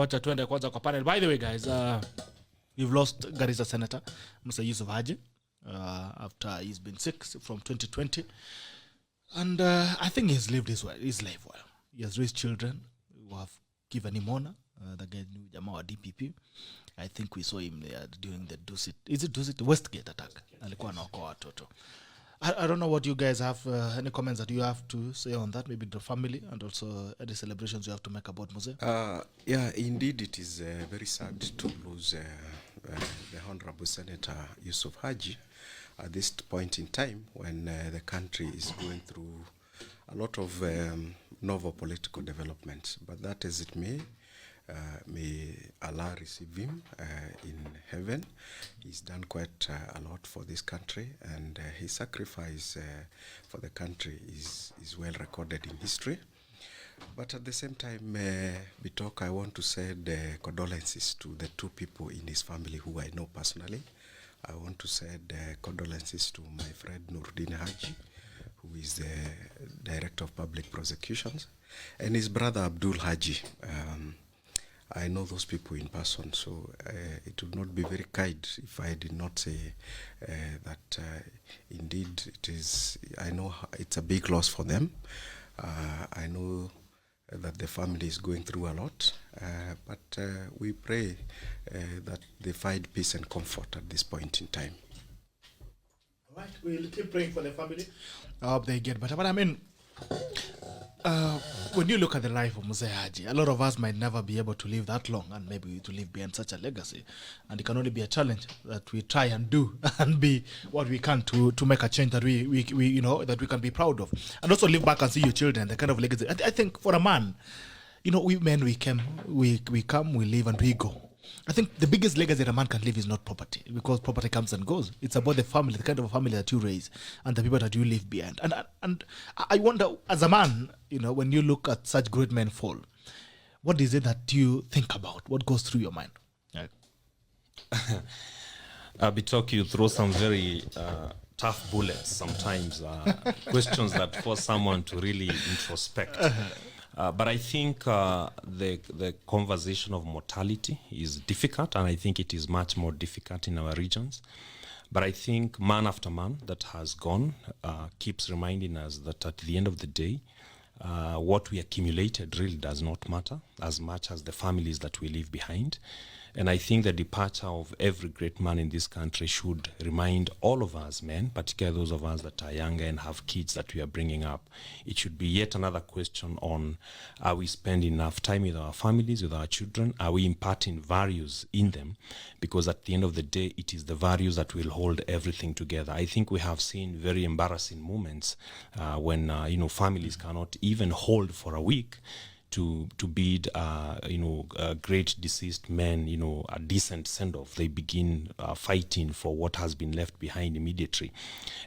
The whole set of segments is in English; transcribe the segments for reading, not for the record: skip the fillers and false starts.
wacha tuende kwanza kwa panel. By the way guys, we've lost Garissa Senator Mr. Yusuf Haji after he's been sick from 2020, and I think he's lived his life well. He has raised children who have given him honor. The guy knew Jamaa DPP. I think we saw him there during the Dusit Westgate attack. Alikuwa anaokoa watoto. I don't know what you guys have, any comments that you have to say on that, maybe the family and also any celebrations you have to make about Muse? Yeah, indeed it is very sad to lose the Honorable Senator Yusuf Haji at this point in time when the country is going through a lot of novel political developments. But that as it may Allah receive him in heaven. He's done quite a lot for this country, and his sacrifice for the country is well recorded in history. But at the same time, Bitok, I want to send condolences to the two people in his family who I know personally. I want to send condolences to my friend Nuruddin Haji, who is the Director of Public Prosecutions, and his brother Abdul Haji. I know those people in person, so it would not be very kind if I did not say that indeed it is. I know it's a big loss for them. I know that the family is going through a lot, but we pray that they find peace and comfort at this point in time. All right, we'll keep praying for the family. I hope they get better. But I mean, when you look at the life of Muse Haji, a lot of us might never be able to live that long, and maybe to live behind such a legacy. And it can only be a challenge that we try and do and be what we can to make a change that we you know, that we can be proud of, and also live back and see your children, the kind of legacy. I think for a man, you know, we men, we come, we live, and we go. I think the biggest legacy that a man can leave is not property, because property comes and goes. It's about the family, the kind of family that you raise, and the people that you leave behind. And I wonder, as a man, you know, when you look at such great men fall, what is it that you think about? What goes through your mind? Bitok, you throw some very tough bullets sometimes, questions that force someone to really introspect. But I think the conversation of mortality is difficult, and I think it is much more difficult in our regions. But I think man after man that has gone keeps reminding us that at the end of the day, what we accumulated really does not matter as much as the families that we leave behind. And I think the departure of every great man in this country should remind all of us men, particularly those of us that are younger and have kids that we are bringing up. It should be yet another question on, are we spending enough time with our families, with our children? Are we imparting values in them? Because at the end of the day, it is the values that will hold everything together. I think we have seen very embarrassing moments when you know, families cannot even hold for a week to bid you know, great deceased men, you know, a decent send-off. They begin fighting for what has been left behind immediately.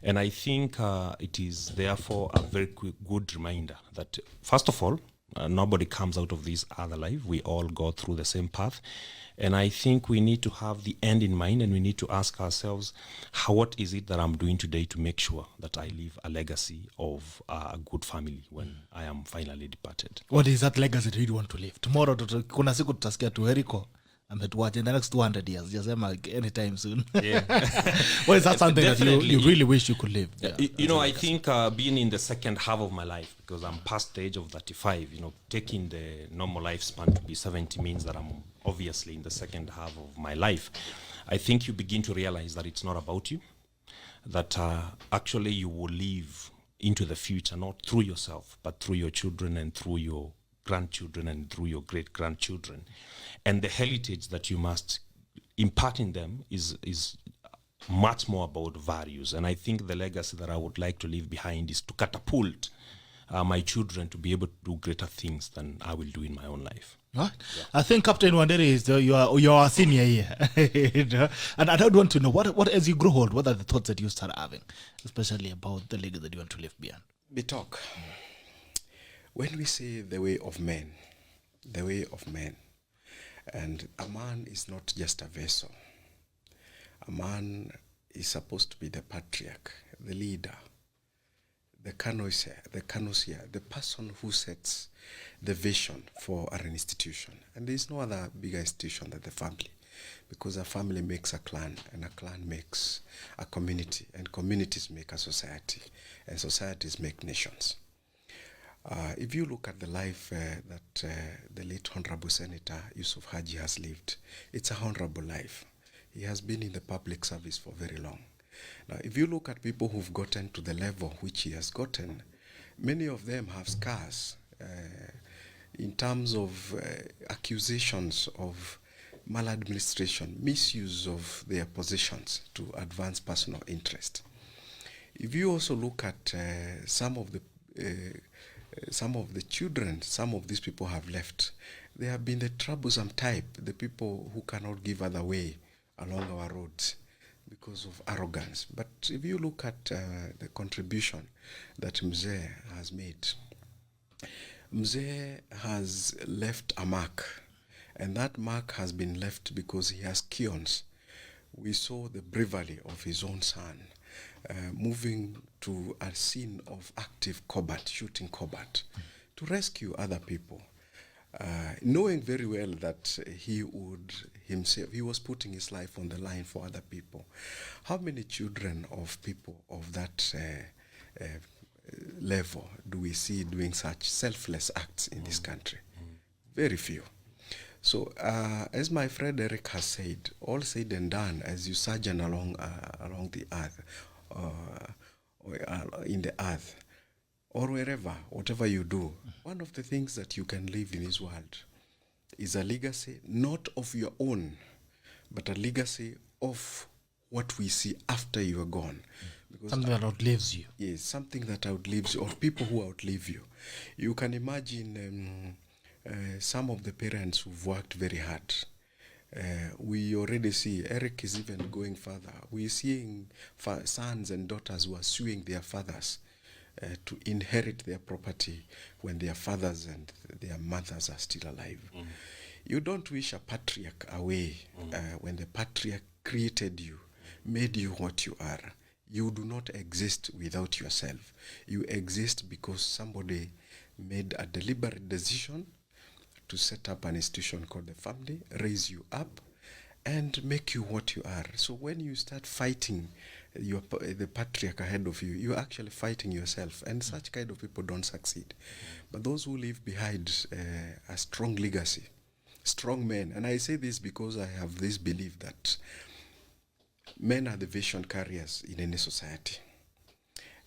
And I think it is therefore a very good reminder that, first of all, nobody comes out of this other life. We all go through the same path. And I think we need to have the end in mind, and we need to ask ourselves, what is it that I'm doing today to make sure that I leave a legacy of a good family when I am finally departed? What is that legacy that you want to leave? Tomorrow, kuna siku tutasikia tu Eriko ametuacha in the next 200 years. Just anytime soon. Yeah. Well, is that something that you really wish you could live? Yeah, you know, I think being in the second half of my life, because I'm past the age of 35, you know, taking the normal lifespan to be 70 means that I'm obviously in the second half of my life. I think you begin to realize that it's not about you, that actually you will live into the future, not through yourself, but through your children and through your grandchildren and through your great-grandchildren. And the heritage that you must impart in them is much more about values. And I think the legacy that I would like to leave behind is to catapult my children to be able to do greater things than I will do in my own life. Right. Yeah. I think Captain Wanderi is you are a senior here. And I don't want to know what as you grow old, what are the thoughts that you start having, especially about the legacy that you want to leave behind? Bitok, when we say the way of men, and a man is not just a vessel. A man is supposed to be the patriarch, the leader, the connoisseur, the person who sets the vision for an institution. And there is no other bigger institution than the family, because a family makes a clan, and a clan makes a community, and communities make a society, and societies make nations. If you look at the life that the late Honorable Senator Yusuf Haji has lived, it's a honorable life. He has been in the public service for very long. Now, if you look at people who've gotten to the level which he has gotten, many of them have scars in terms of accusations of maladministration, misuse of their positions to advance personal interest. If you also look at some of the children some of these people have left, they have been the troublesome type, the people who cannot give other way along our roads because of arrogance. But if you look at the contribution that Mzee has made, Mzee has left a mark, and that mark has been left because he has kions. We saw the bravery of his own son moving to a scene of active combat, shooting combat, to rescue other people, knowing very well that he was putting his life on the line for other people. How many children of people of that level do we see doing such selfless acts in this country? Very few. So, as my friend Eric has said, all said and done, as you sojourn along the earth, in the earth, or wherever, whatever you do, one of the things that you can leave in this world is a legacy, not of your own, but a legacy of what we see after you are gone. Because something that outlives you. Yes, something that outlives you, or people who outlive you. You can imagine some of the parents who've worked very hard. We already see, Eric is even going further. We're seeing sons and daughters who are suing their fathers to inherit their property when their fathers and their mothers are still alive. You don't wish a patriarch away when the patriarch created you, made you what you are. You do not exist without yourself. You exist because somebody made a deliberate decision to set up an institution called the family, raise you up, and make you what you are. So when you start fighting the patriarch ahead of you, you're actually fighting yourself, and such kind of people don't succeed. But those who leave behind a strong legacy, strong men, and I say this because I have this belief that men are the vision carriers in any society.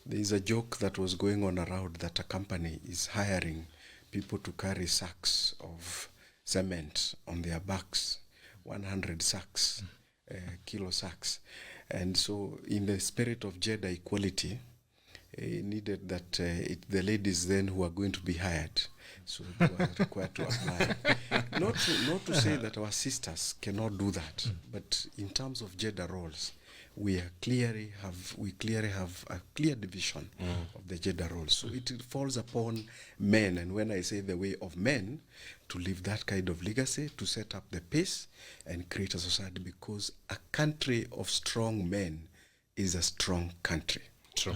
There is a joke that was going on around that a company is hiring people to carry sacks of cement on their backs, 100 sacks, kilo sacks. And so in the spirit of gender equality, needed that the ladies then who are going to be hired, so they were required to apply. Not to say that our sisters cannot do that, but in terms of gender roles, we clearly have a clear division of the gender roles. So it falls upon men, and when I say the way of men, to leave that kind of legacy, to set up the pace and create a society, because a country of strong men is a strong country. True.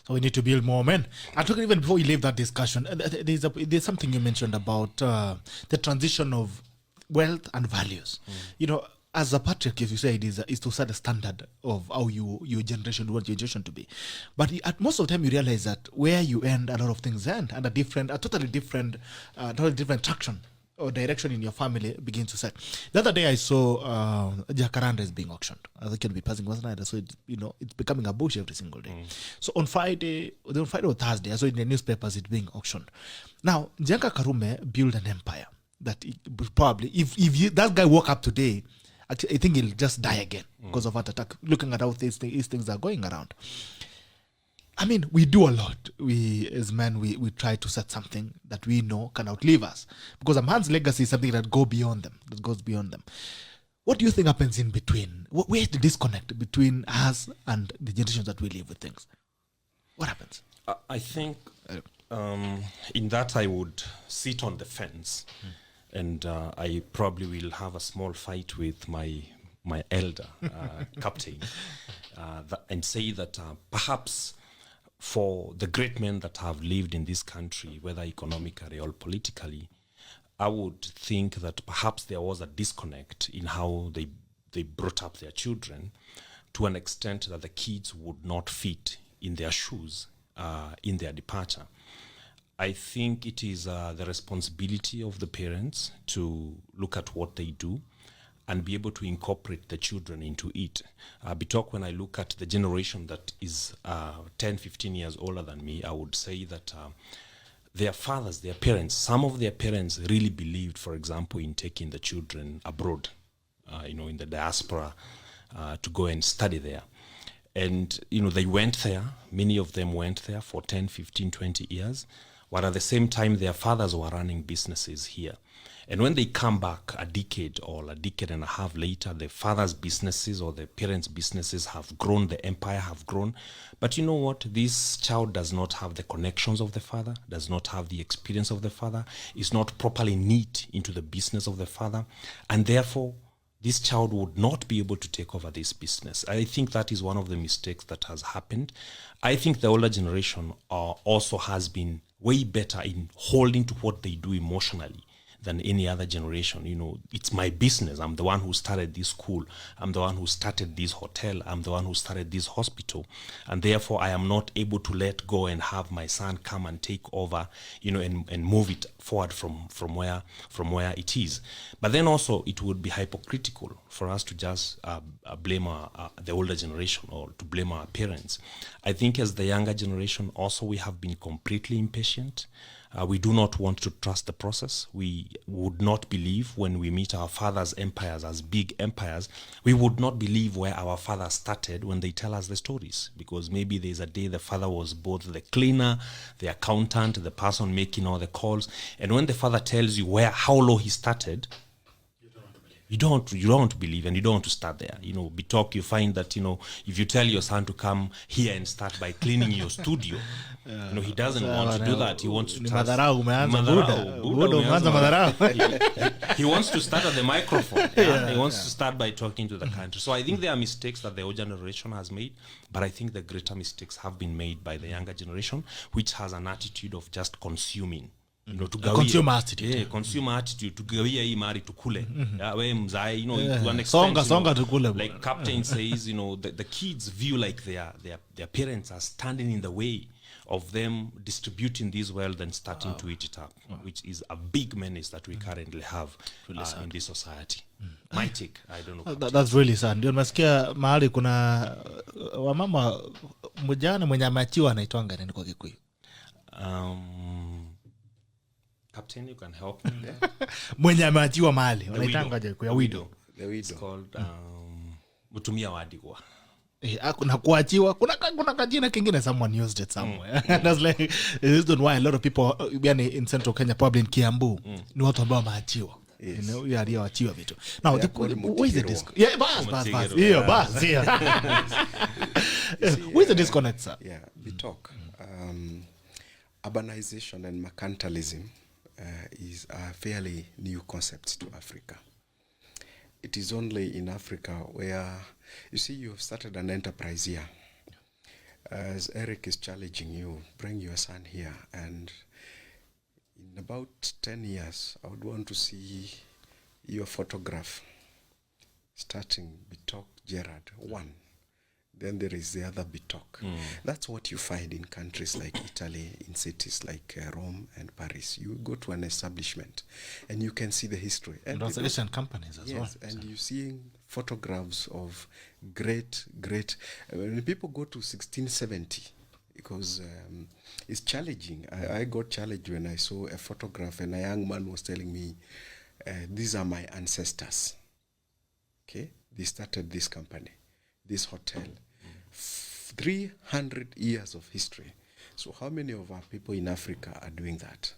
So we need to build more men. I think even before we leave that discussion, there's something you mentioned about the transition of wealth and values. You know, as a patriarch, as you said, is to set a standard of how your generation want your generation to be. But at most of the time, you realize that where you end, a lot of things end, and a totally different traction or direction in your family begins to set. The other day, I saw jacaranda is being auctioned. I think it'll be passing last night. So it's becoming a bush every single day. So on Friday or Thursday, I saw in the newspapers it being auctioned. Now, Njenga Karume built an empire that probably, if that guy woke up today, I think he'll just die again because of heart attack. Looking at how these things are going around. I mean, we do a lot. We, as men, we try to set something that we know can outlive us. Because a man's legacy is something that goes beyond them. What do you think happens in between? Where's the disconnect between us and the generations that we live with things? What happens? I think in that I would sit on the fence. And I probably will have a small fight with my elder captain and say that perhaps for the great men that have lived in this country, whether economically or politically, I would think that perhaps there was a disconnect in how they brought up their children, to an extent that the kids would not fit in their shoes in their departure. I think it is the responsibility of the parents to look at what they do and be able to incorporate the children into it. Bitok, when I look at the generation that is 10, 15 years older than me, I would say that their fathers, their parents, some of their parents really believed, for example, in taking the children abroad, in the diaspora, to go and study there. And, they went there, many of them went there for 10, 15, 20 years, while at the same time their fathers were running businesses here. And when they come back a decade or a decade and a half later, the father's businesses or the parents' businesses have grown, the empire have grown. But you know what? This child does not have the connections of the father, does not have the experience of the father, is not properly knit into the business of the father, and therefore this child would not be able to take over this business. I think that is one of the mistakes that has happened. I think the older generation also has been way better in holding to what they do emotionally than any other generation. It's my business. I'm the one who started this school. I'm the one who started this hotel. I'm the one who started this hospital. And therefore, I am not able to let go and have my son come and take over, and move it forward from where it is. But then also, it would be hypocritical for us to just blame the older generation or to blame our parents. I think as the younger generation, also we have been completely impatient. We do not want to trust the process. We would not believe when we meet our fathers' empires as big empires. We would not believe where our father started when they tell us the stories, because maybe there's a day the father was both the cleaner, the accountant, the person making all the calls. And when the father tells you how low he started, you don't want to believe, and you don't want to start there. Bitok, you find that, if you tell your son to come here and start by cleaning your studio, he doesn't want to do that. He wants to start. He wants to start at the microphone. He wants to start by talking to the country. So I think there are mistakes that the old generation has made, but I think the greater mistakes have been made by the younger generation, which has an attitude of just consuming. Consumer attitude. Yeah, consumer attitude. Tugawia hii mari tukule. We mzai, to an extent, songa tukule. Like Captain says, the kids view like their parents are standing in the way of them distributing this wealth and starting to eat it up, which is a big menace that we currently have in this society. My take, I don't know. That's really sad. Ndio nasikia mahali kuna wamama mjane mwenye ameachiwa anaitwanga nini kwa Kikuyu? Captain, you can help me there. Mwenye ameachiwa mahali wanaitanga kwa widow. The widow. It's called mutumia wadigwa. Na kuachiwa kuna kajina kingine, someone used it somewhere. That's like the reason why a lot of people in Central Kenya, probably in Kiambu, ni watu ambao wameachiwa. Aliyoachiwa vitu. Now, where is the disconnect? Yeah, bas. Yeah, bas. Where is the disconnect, sir? Yeah, we talk. Urbanization and mercantilism is a fairly new concept to Africa. It is only in Africa where, you see, you've started an enterprise here. As Eric is challenging you, bring your son here, and in about 10 years, I would want to see your photograph starting Bitok Gerard 1. Then there is the other Bitok. That's what you find in countries like Italy, in cities like Rome and Paris. You go to an establishment and you can see the history. And also Asian companies as well. Yes, and you're seeing photographs of great, when people go to 1670, because it's challenging. I got challenged when I saw a photograph and a young man was telling me, these are my ancestors. Okay, they started this company, this hotel. 300 years of history. So how many of our people in Africa are doing that?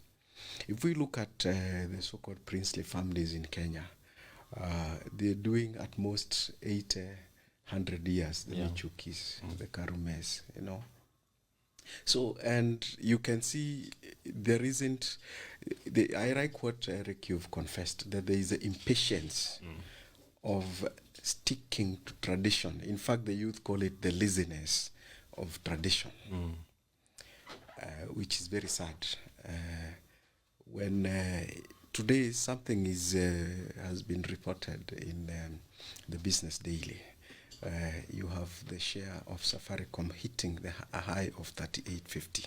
If we look at the so-called princely families in Kenya, they're doing at most 100 years, the Michukis, the Karumes, So, and you can see there isn't, I like what Eric, you've confessed, that there is an impatience of sticking to tradition. In fact, the youth call it the laziness of tradition. which is very sad. When today something has been reported in the Business Daily. You have the share of Safaricom hitting a high of 38.50.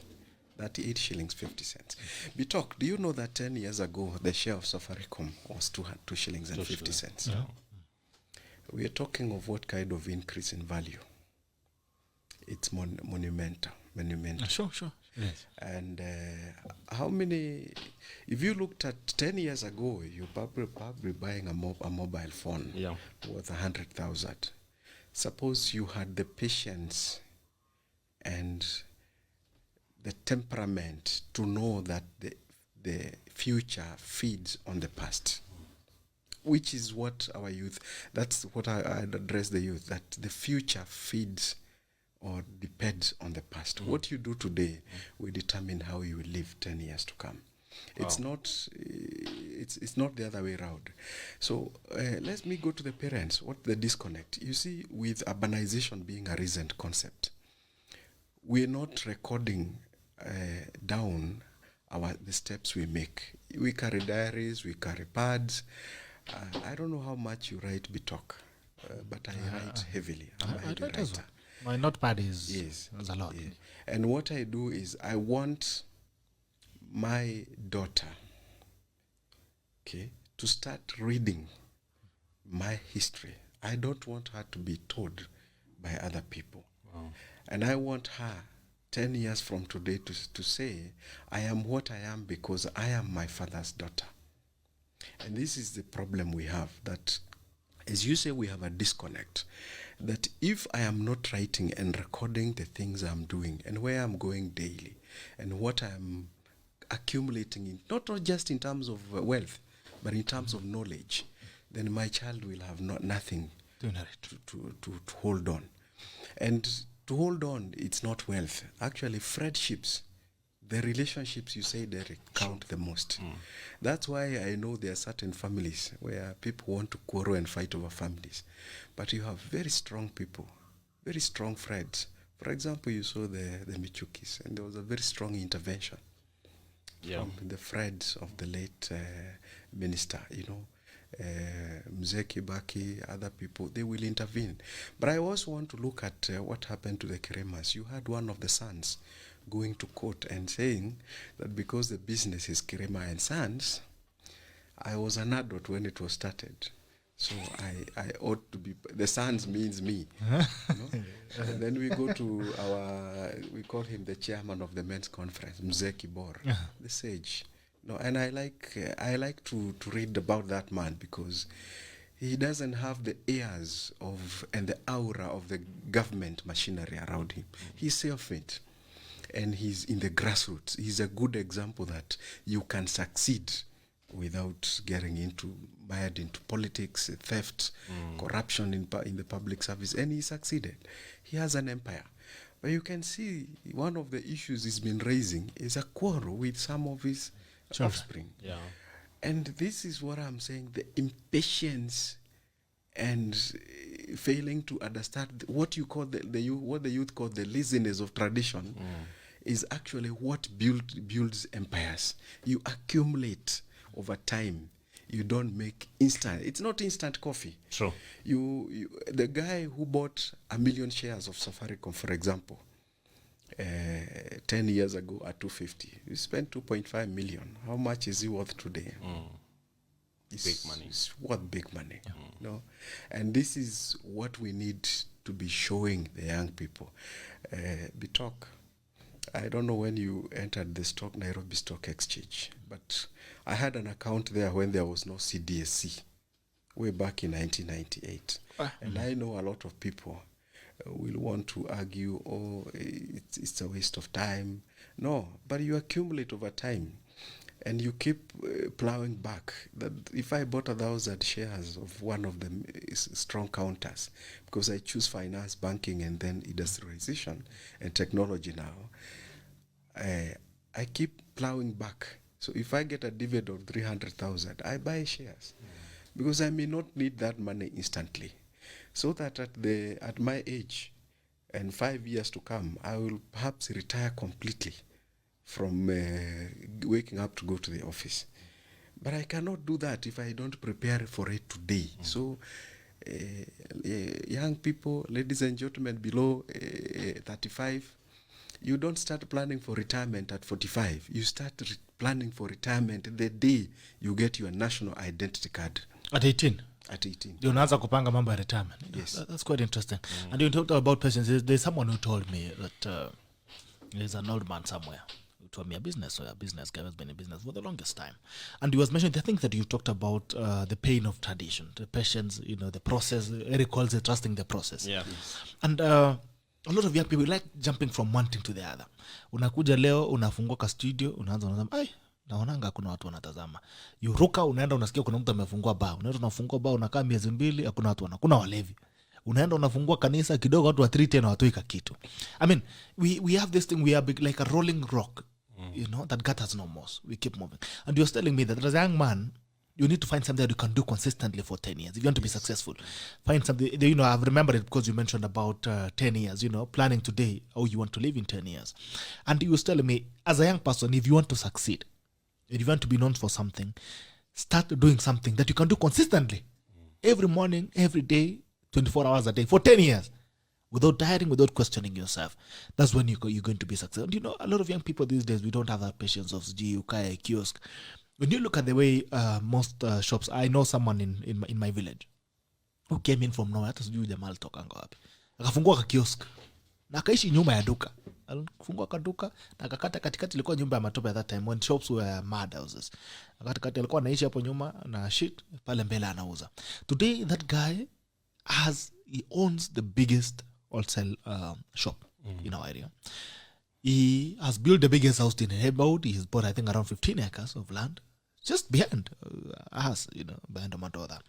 38 shillings 50 cents. Bitok, do you know that 10 years ago the share of Safaricom was 2 shillings and 50 cents? Yeah. We are talking of what kind of increase in value? It's monumental. Sure. Yes. And how many? If you looked at 10 years ago, you probably buying a mobile phone worth 100,000. Suppose you had the patience and the temperament to know that the future feeds on the past, which is what our youth, that's what I'd address the youth, that the future feeds or depends on the past. What you do today will determine how you will live 10 years to come. It's not the other way around. So let me go to the parents. What the disconnect? You see, with urbanization being a recent concept, we're not recording down the steps we make. We carry diaries, we carry pads. I don't know how much you write, Bitok, but I write heavily. I'm a heavy writer. My notepad is a lot. Yeah. And what I do is I want my daughter, to start reading my history. I don't want her to be told by other people. Wow. And I want her 10 years from today to say, I am what I am because I am my father's daughter. And this is the problem we have, that, as you say, we have a disconnect. That if I am not writing and recording the things I'm doing and where I'm going daily and what I'm accumulating, not just in terms of wealth, but in terms of knowledge, then my child will have nothing to hold on. And to hold on, it's not wealth. Actually, friendships, the relationships, you say, Derek, count the most. That's why I know there are certain families where people want to quarrel and fight over families. But you have very strong people, very strong friends. For example, you saw the Michukis, and there was a very strong intervention from the friends of the late minister, Mzee Kibaki, other people, they will intervene. But I also want to look at what happened to the Kiremas. You had one of the sons going to court and saying that because the business is Kirema and Sons, I was an adult when it was started. So I ought to be, the Sons means me. And then we go to we call him the chairman of the men's conference, Mzee Kibor, the sage. And I like to read about that man because he doesn't have the airs of and the aura of the government machinery around him. He's self-made. And he's in the grassroots. He's a good example that you can succeed without getting mired into politics, theft, corruption in the public service. And he succeeded. He has an empire. But you can see one of the issues he's been raising is a quarrel with some of his offspring. Yeah. And this is what I'm saying, the impatience and failing to understand what you call what the youth call the laziness of tradition is actually what builds empires. You accumulate over time. You don't make instant. It's not instant coffee. True. The guy who bought 1 million shares of Safaricom, for example, 10 years ago at 250, you spent 2.5 million. How much is he worth today? It's big money. It's worth big money. And this is what we need to be showing the young people. Bitok, I don't know when you entered the Nairobi Stock Exchange, but I had an account there when there was no CDSC, way back in 1998. And I know a lot of people will want to argue, it's a waste of time. No, but you accumulate over time. And you keep plowing back. That if I bought 1,000 shares of one of the strong counters, because I choose finance, banking, and then industrialization and technology now, I keep plowing back. So if I get a dividend of 300,000, I buy shares, because I may not need that money instantly. So that at my age and 5 years to come, I will perhaps retire completely from waking up to go to the office. But I cannot do that if I don't prepare for it today. So young people, ladies and gentlemen below 35, you don't start planning for retirement at 45. You start planning for retirement the day you get your national identity card. At 18? At 18. You unaanza kupanga mambo ya retirement. Yes. That's quite interesting. And you talked about patience. There's someone who told me that there's an old man somewhere who told me a business guy has been in business for the longest time. And he was mentioning the thing that you talked about, the pain of tradition, the patience, the process. Eric calls it trusting the process. Yeah. And a lot of young people like jumping from one thing to the other. Unakuja leo, unafungua ka studio, unasema, naonanga kuna watu wanatazama. Yuruka, unaenda unasikia kuna mtu amefungua bar. Unaenda unafungua bar, unakaa miezi 2, hakuna watu kuna walevi. Unaenda unafungua kanisa kidogo, watu wa 310 watoika kitu. I mean, we have this thing, we are like a rolling rock, that gutters no more. We keep moving. And you're telling me that as a young man, you need to find something that you can do consistently for 10 years. If you want to be successful, find something, I've remembered it because you mentioned about 10 years, planning today how you want to live in 10 years. And you was telling me, as a young person, if you want to succeed, if you want to be known for something, start doing something that you can do consistently. Every morning, every day, 24 hours a day, for 10 years. Without tiring, without questioning yourself. That's when you're going to be successful. And a lot of young people these days, we don't have that patience of Ukaya kiosk. When you look at the way most shops, I know someone in my village who came in from nowhere, hata sijui jamaa alitoka wapi. Akafungua ka kiosk. Na akaishi nyuma ya duka. Alifungua ka duka na akakata katikati, ilikuwa nyumba ya matope at that time when shops were mad houses. Katikati alikuwa anaishi hapo nyuma na shit pale mbele anauza. Today that guy he owns the biggest wholesale shop in our area. He has built the biggest house in Hebod. He's bought, I think, around 15 acres of land just behind us, behind Amadora.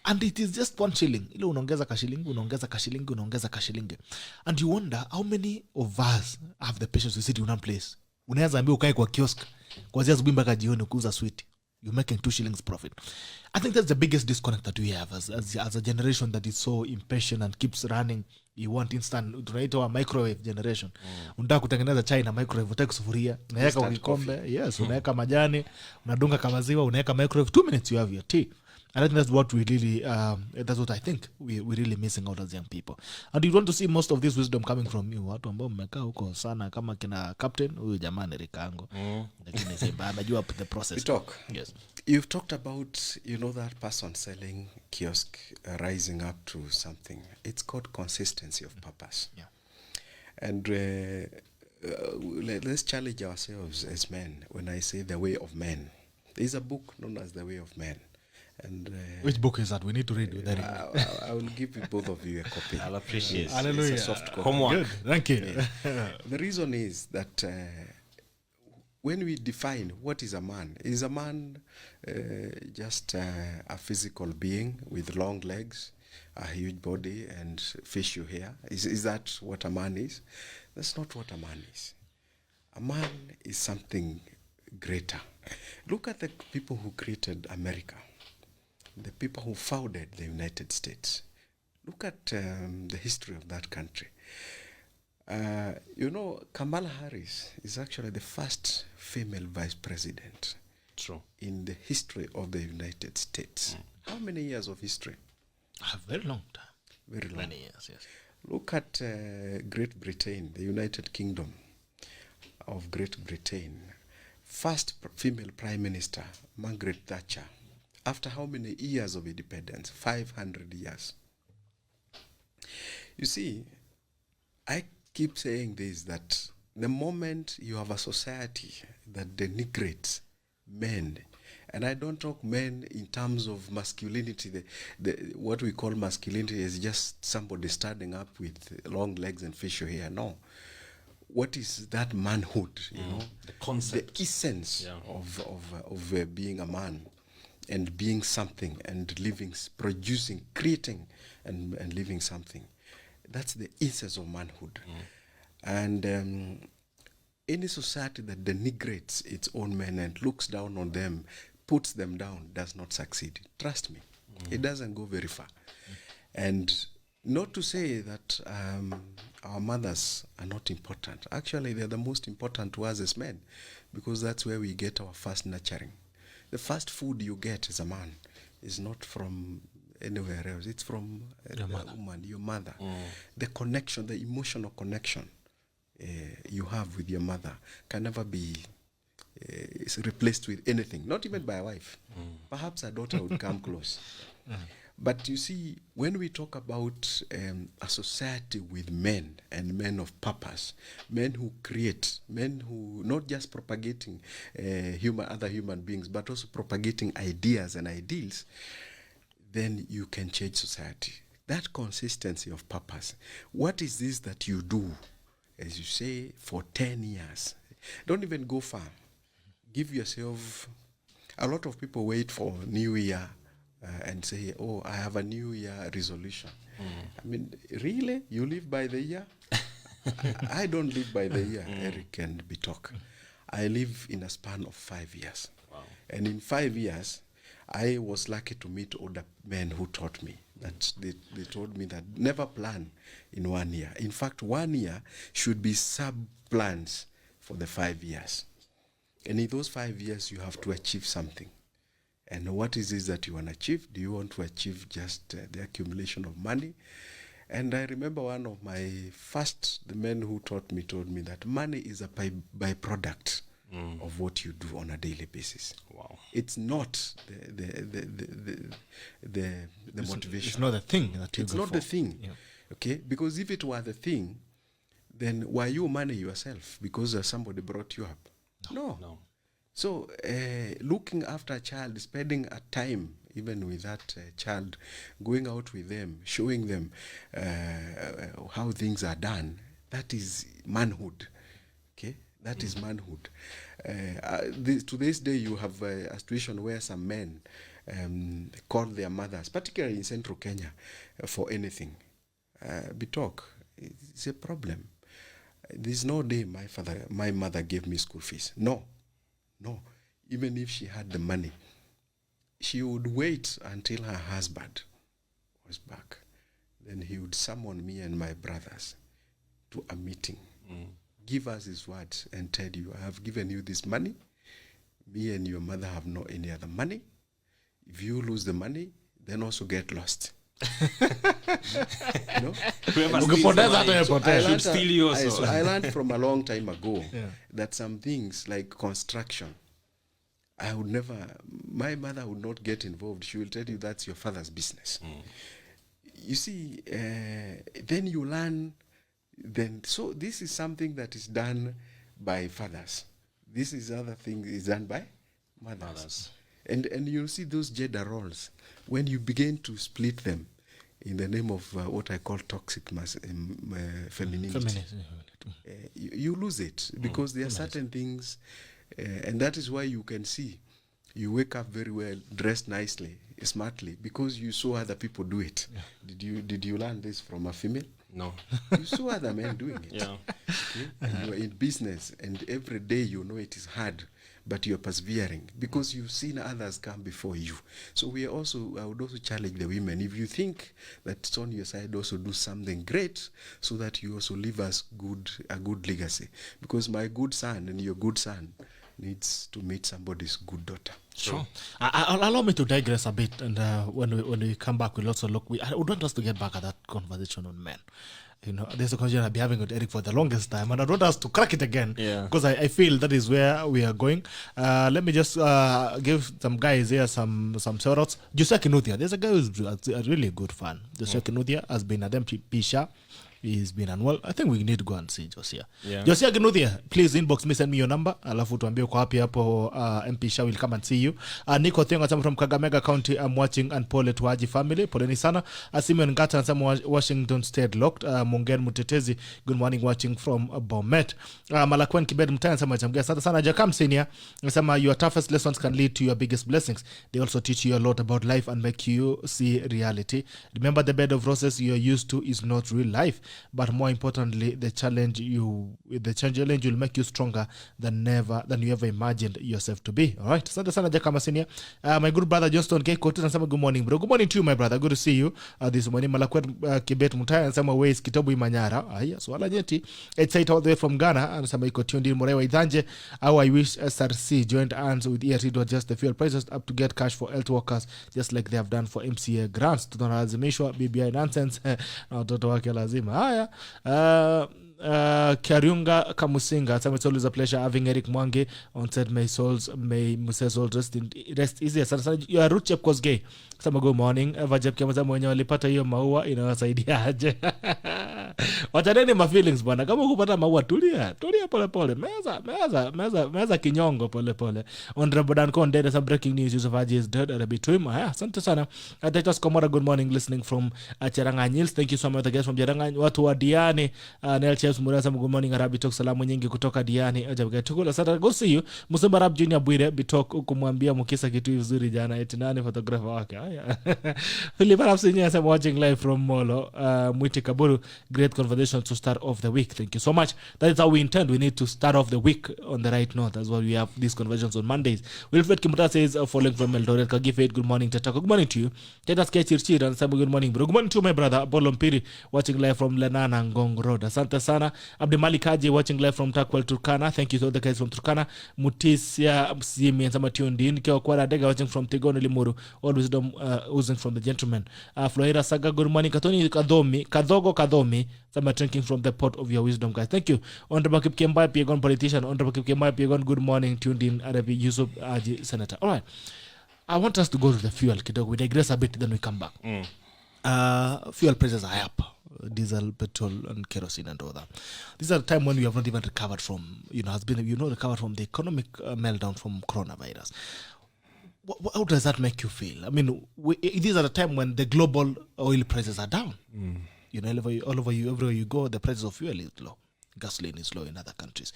And it is just 1 shilling. Ile unaongeza kashilingi. And you wonder how many of us have the patience to sit in one place. Unaweza ambia ukae kwa kiosk kuanzia asubuhi mpaka jioni kuuza sweet. You're making 2 shillings profit. I think that's the biggest disconnect that we have as a generation that is so impatient and keeps running. You want instant, tunaita wa microwave generation. Unataka kutengeneza chai na microwave, utaki sufuria, unaweka kwa kikombe, yes, unaweka majani, unadunga kama maziwa, unaweka microwave, 2 minutes you have your tea. And I think that's what we really, that's what I think we're really missing out as young people. And you want to see most of this wisdom coming from you. Watu ambao mmekaa huko sana kama kina captain, huyu jamaa ni Rikango. Lakini sema anajua the process. We talk. Yes. You've talked about, that person selling kiosk, rising up to something. It's called consistency of purpose. Yeah. And let's challenge ourselves as men. When I say the way of men, there's a book known as The Way of Men. And which book is that? We need to read it. I will give you both of you a copy. I'll appreciate it. Hallelujah. It's a soft copy. Homework. Good. Thank you. Yeah. The reason is that when we define what is a man just a physical being with long legs, a huge body, and facial hair? Is that what a man is? That's not what a man is. A man is something greater. Look at the people who created America, the people who founded the United States. Look at the history of that country. Kamala Harris is actually the first female vice president. True. In the history of the United States. How many years of history? A very long time. Very long. Many years, yes. Look at Great Britain, the United Kingdom of Great Britain. First female prime minister, Margaret Thatcher. After how many years of independence? 500 years. You see, I keep saying this, that the moment you have a society that denigrates men, and I don't talk men in terms of masculinity, what we call masculinity is just somebody standing up with long legs and facial hair. No. What is that manhood, the concept, the essence of being a man and being something and living, producing, creating and living something. That's the essence of manhood. And any society that denigrates its own men and looks down on them, puts them down, does not succeed. Trust me, it doesn't go very far. And not to say that our mothers are not important. Actually, they're the most important to us as men, because that's where we get our first nurturing. The first food you get as a man is not from anywhere else. It's from woman, your mother. The connection, the emotional connection you have with your mother can never be replaced with anything, not even by a wife. Perhaps a daughter would come close. But you see, when we talk about a society with men and men of purpose, men who create, men who not just propagating other human beings, but also propagating ideas and ideals, then you can change society. That consistency of purpose. What is this that you do, as you say, for 10 years? Don't even go far. Give yourself, a lot of people wait for New Year and say, oh, I have a New Year resolution. I mean, really? You live by the year? I don't live by the year, Eric and Bitok. I live in a span of 5 years. Wow. And in 5 years, I was lucky to meet older men who taught me that they told me that never plan in 1 year. In fact, 1 year should be sub-plans for the 5 years. And in those 5 years, you have to achieve something. And what is it that you want to achieve? Do you want to achieve just the accumulation of money? And I remember one of my the men who taught me told me that money is a byproduct of what you do on a daily basis. Wow. It's not the motivation. It's not the thing that you It's go not for. the thing. Yeah. Okay? Because if it were the thing, then why you money yourself? Because somebody brought you up. No. So looking after a child, spending a time even with that child, going out with them, showing them how things are done, that is manhood. Okay? That is manhood. To this day, you have a situation where some men call their mothers, particularly in central Kenya, for anything. Bitok, it's a problem. There's no day my mother gave me school fees. No. Even if she had the money, she would wait until her husband was back. Then he would summon me and my brothers to a meeting. Give us his words and tell you, I have given you this money. Me and your mother have no any other money. If you lose the money, then also get lost. No? Whoever steals the money should steal you also. I learned from a long time ago that some things like construction, my mother would not get involved. She will tell you that's your father's business. You see, then you learn. So this is something that is done by fathers. This is other thing is done by mothers. And you see those gender roles, when you begin to split them in the name of what I call toxic femininity, you lose it, because there are certain things, and that is why you can see you wake up very well, dressed nicely, smartly, because you saw other people do it. Did you learn this from a female? No. You saw other men doing it. Yeah. Okay? And you are in business, and every day you know it is hard, but you're persevering because you've seen others come before you. So I would also challenge the women. If you think that it's on your side, also do something great so that you also leave us a good legacy. Because my good son and your good son needs to meet somebody's good daughter. Sure. Allow me to digress a bit, and when we come back, we'll also look. I would want us to get back at that conversation on men. You know, there's a conversation I've been having with Eric for the longest time, and I don't want us to crack it again, because I feel that is where we are going. Let me just give some guys here some shout-outs. Josiah Kinuthia, there's a guy who's a really good fan. Josiah Kinuthia has been at MP Sha. He's been unwell. I think we need to go and see Josiah. Josiah Kinuthia, please inbox me, send me your number. Alafu tuambie uko wapi hapo. MP Sha will come and see you. Nico Thiongo anasema from Kakamega County, I'm watching, and pole to Haji family. Poleni sana. Simeon Ngata anasema Washington State locked. Mungen Mutetezi, good morning, watching from Bomet. Malakwen Kibed Mtaya anasema chamgia asante sana. Jakam Senior anasema your toughest lessons can lead to your biggest blessings. They also teach you a lot about life and make you see reality. Remember, the bed of roses you're used to is not real life. but more importantly, the challenge will make you stronger than you ever imagined yourself to be. All right, asante sana Jack Masinia. My good brother Johnston K. Kotu anasema good morning bro. Good morning to you my brother. Good to see you this morning. Malakwet Kibet Mutaya anasema ways Kitobu Imanyara. Aya, swala nyeti. It's all the way from Ghana anasema iko tuned in. Morewa Idhanje, how I wish SRC joined hands with ERT to adjust the fuel prices up to get cash for health workers just like they have done for MCA grants. Tunalazimishwa BBI nonsense na watoto wake lazima. Haya, Kariunga Kamusinga, it's always a pleasure having Eric Mwangi on set. May Musa souls rest easy. You are Ruchep Kosgei. Sama good morning. Vajep Kiamaza mwenye walipata hiyo maua inawasaidia aje. Wachaneni ma feelings bwana. Kama kupata maua tulia pole pole. Meza kinyongo pole pole. Honorable Dan Konde, some breaking news. Yusuf Haji is dead. Arabi to him. Asante sana. Titus Komora, good morning, listening from Cheranga Nils. Thank you so much guys from Cheranga. Watu wa Diani, Nelchias Murasa, good morning. Arabi talk salamu nyingi kutoka Diani. Ajabu tukula sana. Go see you. Musimba Rab Junior Bwire bitok kumwambia mukisa kitu vizuri jana. Eti nani photographer wake. Philip Arab Senior, I'm watching live from Molo. Mwiti Kaburu, great conversation to start off the week. Thank you so much. That is how we intend. We need to start off the week on the right note. That's why we have these conversations on Mondays. Wilfred Kimuta says, following from Eldoret, Kagifate, good morning. Tatako, good morning to you. Tetas Kechirchir, and Sabu, good morning, bro. Good morning to my brother, Apollo Mpiri, watching live from Lenana, Ngong Road. Asante sana. Abdimali Kaji, watching live from Takwel, Turkana. Thank you to all the guys from Turkana. Mutisia, Simi, and Sama tuned in. Keo Kwara Dega, watching from Tigoni Limuru. All wisdom oozing from the gentleman. Floira Saga, good morning. Katoni Kadomi, Sama drinking from the pot of your wisdom, guys. Thank you. Honorable Kipkembai, Piegon politician. Honorable Kipkembai, Piegon, good morning. Tuned in, Arabi Yusuf Aji, Senator. All right. I want us to go to the fuel, Kidogo. We digress a bit, then we come back. Fuel prices are up. Diesel, petrol, and kerosene and all that. These are the time when we have not even recovered from, recovered from the economic meltdown from coronavirus. How does that make you feel? I mean, these are the time when the global oil prices are down. All over you, everywhere you go, the prices of fuel is low. Gasoline is low in other countries.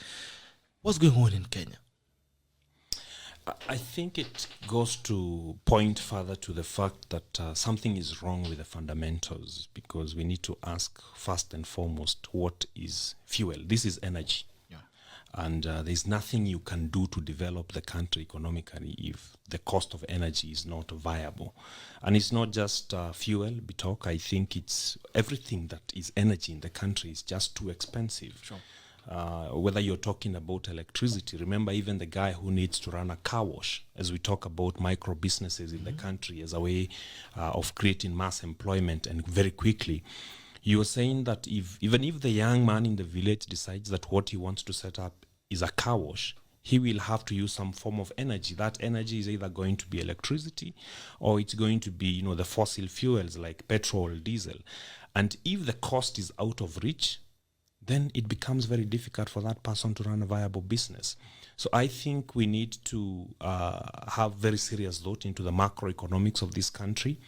What's going on in Kenya? I think it goes to point further to the fact that something is wrong with the fundamentals, because we need to ask first and foremost, what is fuel? This is energy. Yeah. And there's nothing you can do to develop the country economically if the cost of energy is not viable. And it's not just fuel, Bitok. I think it's everything that is energy in the country is just too expensive. Sure. Whether you're talking about electricity, remember even the guy who needs to run a car wash, as we talk about micro businesses in the country as a way of creating mass employment and very quickly. You're saying that even if the young man in the village decides that what he wants to set up is a car wash, he will have to use some form of energy. That energy is either going to be electricity or it's going to be, the fossil fuels like petrol, diesel. And if the cost is out of reach, then it becomes very difficult for that person to run a viable business. So I think we need to have very serious thought into the macroeconomics of this country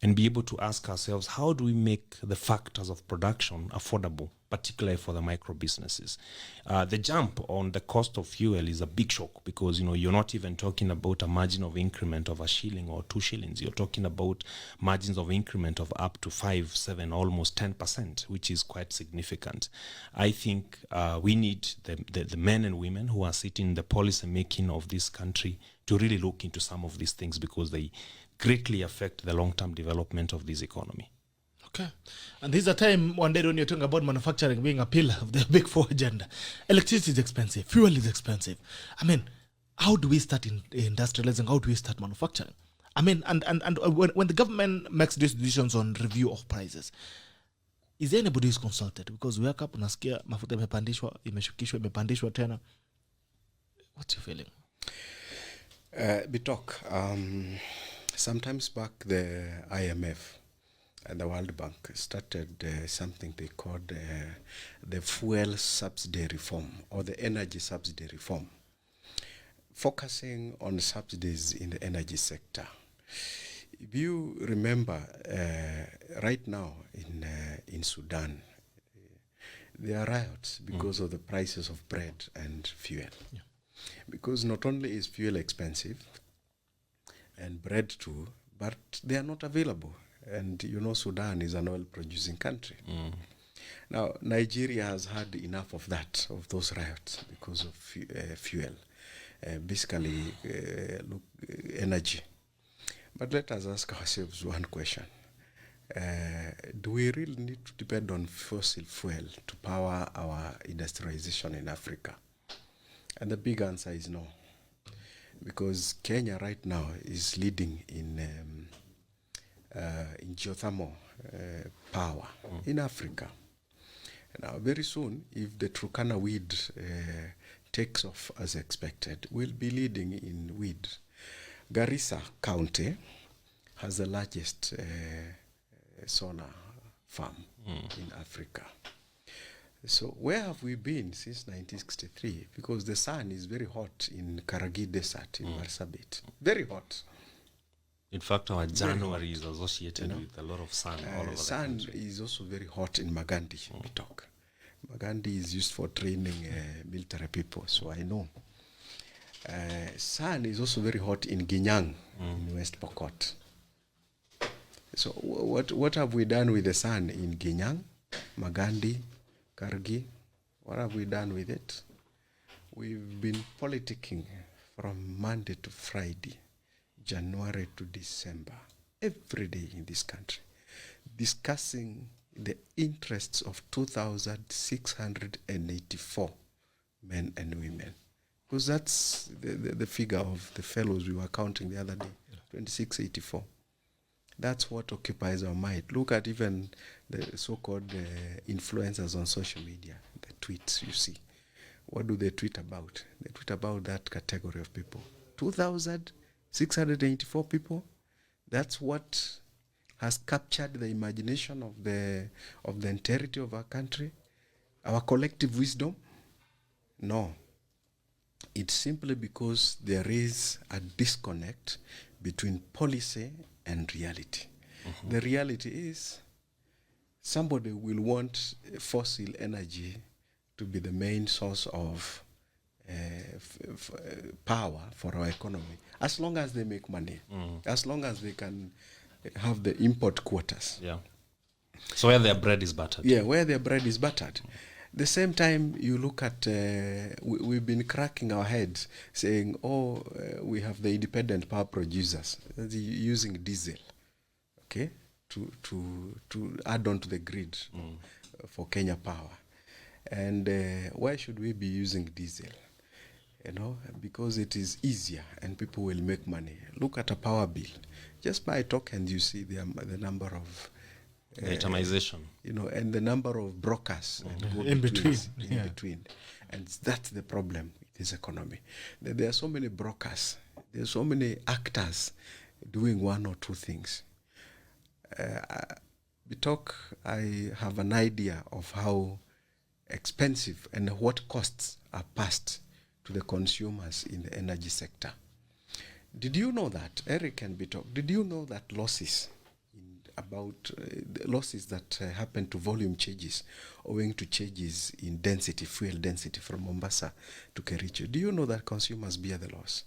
and be able to ask ourselves, how do we make the factors of production affordable, particularly for the micro businesses? The jump on the cost of fuel is a big shock because, you're not even talking about a margin of increment of a shilling or 2 shillings. You're talking about margins of increment of up to 5, 7, almost 10%, which is quite significant. I think we need the men and women who are sitting in the policy making of this country to really look into some of these things because they greatly affect the long-term development of this economy. Okay. And this is a time one day when you're talking about manufacturing being a pillar of the Big Four agenda. Electricity is expensive. Fuel is expensive. I mean, how do we start industrializing? How do we start manufacturing? I mean, and when the government makes these decisions on review of prices, is there anybody who's consulted? Because we wake up unasikia mafuta imepandishwa tena. What's your feeling? Bitok, sometimes back the IMF and the World Bank started something they called the fuel subsidy reform or the energy subsidy reform, focusing on subsidies in the energy sector. If you remember, right now in Sudan, there are riots because of the prices of bread and fuel. Yeah. Because not only is fuel expensive, and bread too, but they are not available. And Sudan is an oil-producing country. Now, Nigeria has had enough of that, of those riots, because of fuel, basically energy. But let us ask ourselves one question. Do we really need to depend on fossil fuel to power our industrialization in Africa? And the big answer is no. Because Kenya right now is leading in geothermal power in Africa. Now, very soon, if the Turkana weed takes off as expected, we'll be leading in weed. Garissa County has the largest solar farm in Africa. So where have we been since 1963? Because the sun is very hot in Karagi Desert in Marsabit. Very hot. In fact, our January is associated with a lot of sun all over the sun country. is also very hot in Magandi, Bitok. Magandi is used for training military people, so I know. Sun is also very hot in Ginyang, in West Pokot. So what have we done with the sun in Ginyang, Magandi, Kargi? What have we done with it? We've been politicking from Monday to Friday, January to December, every day in this country, discussing the interests of 2,684 men and women. Because that's the figure of the fellows we were counting the other day, 2684. That's what occupies our mind. Look at even the so-called influencers on social media, the tweets you see. What do they tweet about? They tweet about that category of people. 2,684 people. That's what has captured the imagination of the entirety of our country, our collective wisdom. No. It's simply because there is a disconnect between policy and reality. The reality is somebody will want fossil energy to be the main source of power for our economy, as long as they make money, as long as they can have the import quotas. Yeah. So where their bread is buttered. Yeah, where their bread is buttered. The same time you look at, we've been cracking our heads saying, we have the independent power producers using diesel, okay, to add on to the grid for Kenya Power. And why should we be using diesel? You know, because it is easier and people will make money. Look at a power bill. Just by tokens, you see the number of The itemization. you know, and the number of brokers In between. in between. And that's the problem with this economy. There are so many brokers. There are so many actors doing one or two things. I have an idea of how expensive and what costs are passed to the consumers in the energy sector. Did you know that, Eric and Bitok, did you know that losses that happen to volume changes owing to changes in density, fuel density from Mombasa to Kericho? Do you know that consumers bear the loss?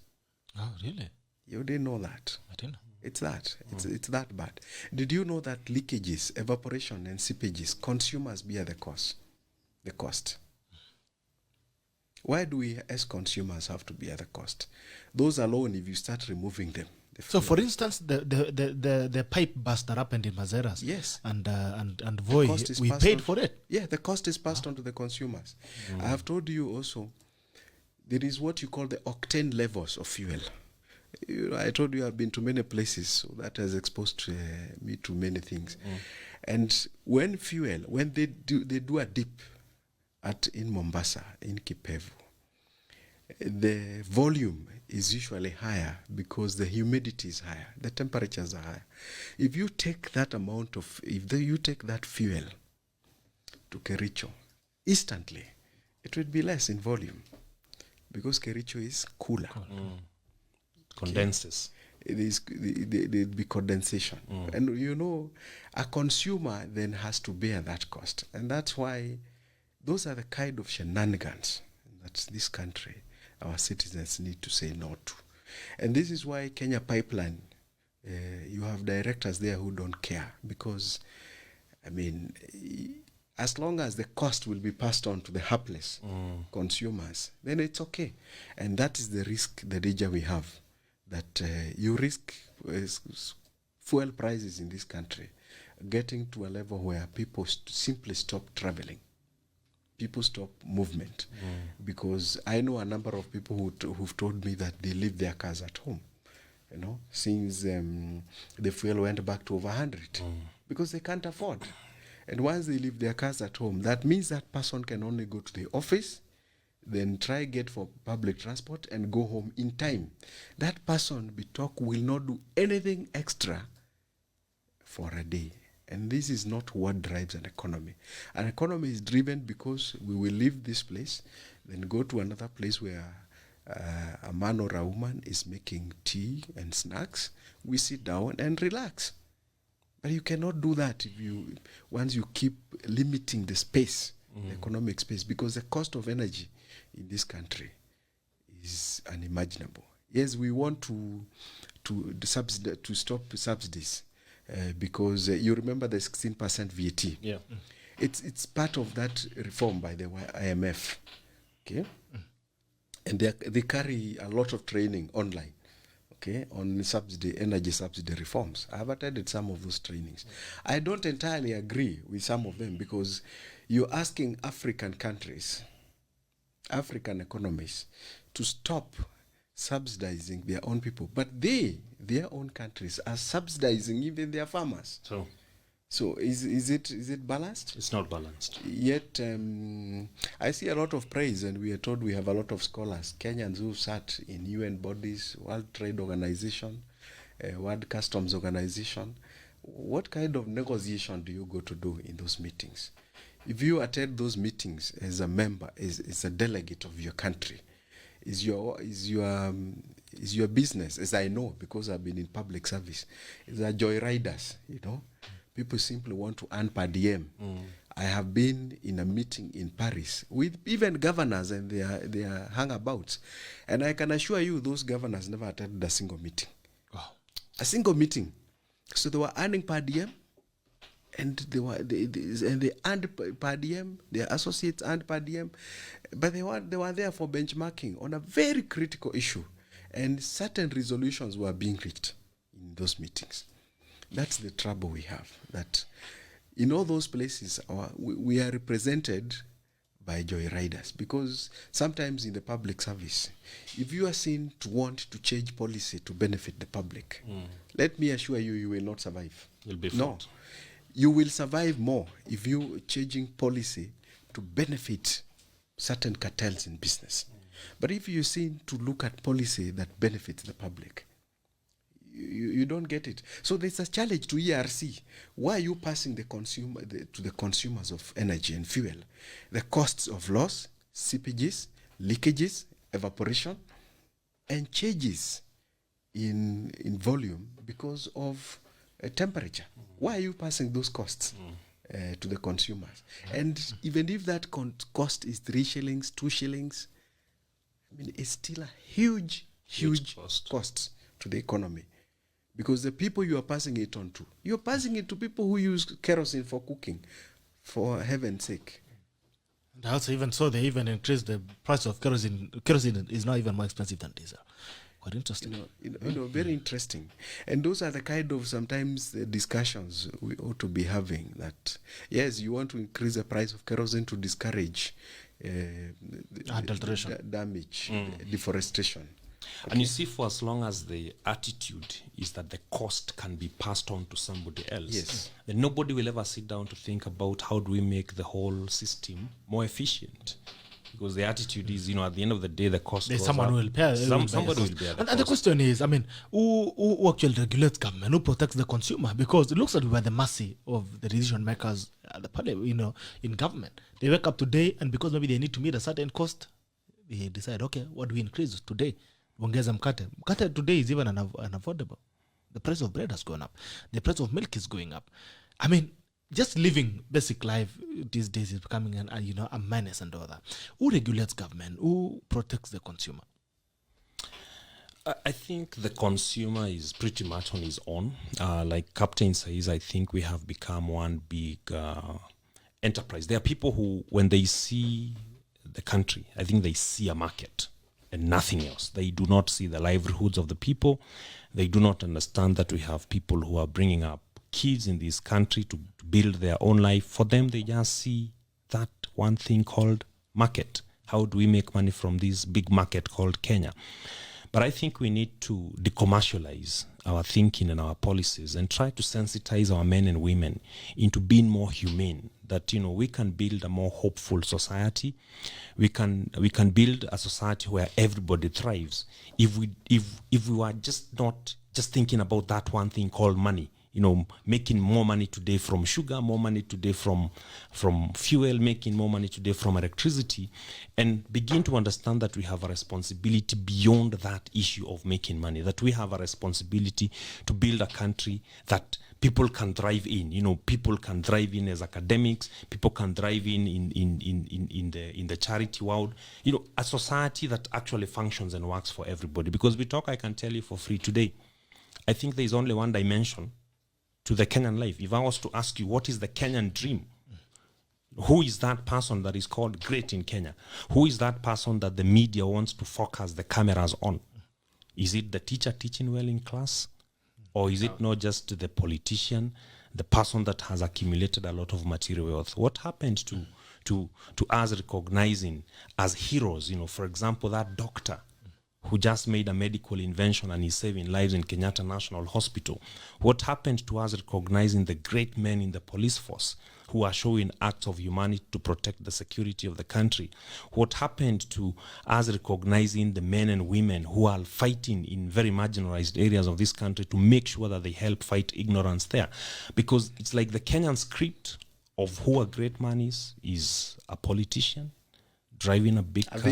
Oh, really? You didn't know that. I didn't know. It's that. It's that bad. Did you know that leakages, evaporation, and seepages, consumers bear the cost? Why do we as consumers have to bear the cost? Those alone, if you start removing them. So, for instance, the pipe burst that happened in Mazeras, yes, and Voi, we paid for it. Yeah, the cost is passed on to the consumers. I have told you also, there is what you call the octane levels of fuel. You know, I told you I've been to many places, so that has exposed me to many things. And when they do a dip in Mombasa, in Kipevu, the volume is usually higher because the humidity is higher, the temperatures are higher. If you take that you take that fuel to Kericho, instantly, it would be less in volume because Kericho is cooler. Condenses. There'd be condensation. And you know, a consumer then has to bear that cost. And that's why those are the kind of shenanigans that this country, our citizens, need to say no to. And this is why Kenya Pipeline, you have directors there who don't care because, I mean, as long as the cost will be passed on to the helpless consumers, then it's okay. And that is the risk, the danger we have, that you risk fuel prices in this country getting to a level where people simply stop traveling. People stop movement. Because I know a number of people who've told me that they leave their cars at home, you know, since the fuel went back to over 100, because they can't afford. And once they leave their cars at home, that means that person can only go to the office, then try get for public transport and go home in time. That person, Bitok, will not do anything extra for a day. And this is not what drives an economy. An economy is driven because we will leave this place, then go to another place where a man or a woman is making tea and snacks. We sit down and relax. But you cannot do that once you keep limiting the space, the economic space, because the cost of energy in this country is unimaginable. Yes, we want to stop subsidies because you remember the 16% VAT. Yeah. It's part of that reform by the IMF. Okay, and they carry a lot of training online. Okay, on energy subsidy reforms. I have attended some of those trainings. I don't entirely agree with some of them, because you're asking African countries, African economies, to stop subsidizing their own people, but their own countries are subsidizing even their farmers. So is it balanced? It's not balanced. Yet I see a lot of praise, and we are told we have a lot of scholars, Kenyans who sat in UN bodies, World Trade Organization, World Customs Organization. What kind of negotiation do you go to do in those meetings? If you attend those meetings as a member, as a delegate of your country, is your business, as I know because I've been in public service, is a joyriders, you know. People simply want to earn per diem. I have been in a meeting in Paris with even governors and their hangabouts, and I can assure you those governors never attended a single meeting. Wow. A single meeting. So they were earning per diem, and they earned per diem. Their associates earned per diem, but they were there for benchmarking on a very critical issue, and certain resolutions were being reached in those meetings. That's the trouble we have, that in all those places we are represented by joyriders, because sometimes in the public service, if you are seen to want to change policy to benefit the public, let me assure you, you will not survive. You'll be no. You will survive more if you are changing policy to benefit certain cartels in business. But if you're seen to look at policy that benefits the public, you don't get it. So there's a challenge to ERC. Why are you passing to the consumers of energy and fuel the costs of loss, seepages, leakages, evaporation, and changes in volume because of temperature? Why are you passing those costs to the consumers? And even if that cost is 3 shillings, 2 shillings, I mean, it's still a huge cost to the economy. Because the people you are passing it on to, you're passing it to people who use kerosene for cooking, for heaven's sake. And also, even so, they even increased the price of kerosene. Kerosene is now even more expensive than diesel. Quite interesting. You know, very interesting. And those are the kind of sometimes discussions we ought to be having, that, yes, you want to increase the price of kerosene to discourage adulteration, damage, deforestation. And you see, for as long as the attitude is that the cost can be passed on to somebody else, yes, then nobody will ever sit down to think about how do we make the whole system more efficient. Because the attitude is, you know, at the end of the day, the cost there's goes someone up. who will pay. Somebody will bear the and the question is, I mean, who actually regulates government? Who protects the consumer? Because it looks like we are the mercy of the decision makers at the parliament, you know, in government. They wake up today, and because maybe they need to meet a certain cost, they decide, okay, what do we increase today? Ongeza mkate. Mkate today is even unaffordable. The price of bread has gone up. The price of milk is going up. I mean, just living basic life these days is becoming a menace and all that. Who regulates government? Who protects the consumer? I think the consumer is pretty much on his own. Like Captain says, I think we have become one big enterprise. There are people who, when they see the country, I think they see a market and nothing else. They do not see the livelihoods of the people. They do not understand that we have people who are bringing up kids in this country to build their own life. For them, they just see that one thing called market. How do we make money from this big market called Kenya? But I think we need to decommercialize our thinking and our policies and try to sensitize our men and women into being more humane. That, you know, we can build a more hopeful society. We can build a society where everybody thrives if we are just not just thinking about that one thing called money. You know, making more money today from sugar, more money today from fuel, making more money today from electricity, and begin to understand that we have a responsibility beyond that issue of making money, that we have a responsibility to build a country that people can thrive in. You know, people can thrive in as academics, people can thrive in the charity world. You know, a society that actually functions and works for everybody. Because we talk, I can tell you for free today, I think there is only one dimension to the Kenyan life. If I was to ask you, what is the Kenyan dream? Who is that person that is called great in Kenya? Who is that person that the media wants to focus the cameras on? Is it the teacher teaching well in class? Or is it not just the politician, the person that has accumulated a lot of material wealth? What happened to us recognizing as heroes? You know, for example, that doctor who just made a medical invention and is saving lives in Kenyatta National Hospital. What happened to us recognizing the great men in the police force who are showing acts of humanity to protect the security of the country? What happened to us recognizing the men and women who are fighting in very marginalized areas of this country to make sure that they help fight ignorance there? Because it's like the Kenyan script of who a great man is a politician driving a big car.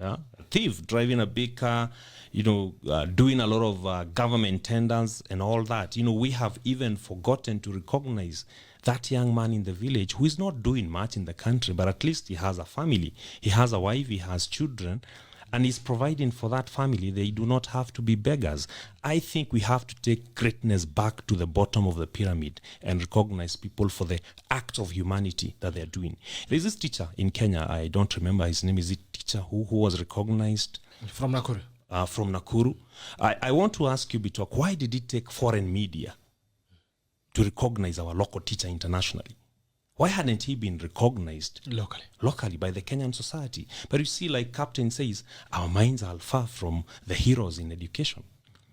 Yeah, a thief driving a big car, you know, doing a lot of government tenders and all that. You know, we have even forgotten to recognize that young man in the village who is not doing much in the country, but at least he has a family. He has a wife, he has children, and he's providing for that family. They do not have to be beggars. I think we have to take greatness back to the bottom of the pyramid and recognize people for the acts of humanity that they're doing. There's this teacher in Kenya, I don't remember his name, is it teacher who was recognized? From Nakuru. From Nakuru. I want to ask you, Bitok, why did it take foreign media to recognize our local teacher internationally? Why hadn't he been recognized locally by the Kenyan society? But you see, like Captain says, our minds are far from the heroes in education.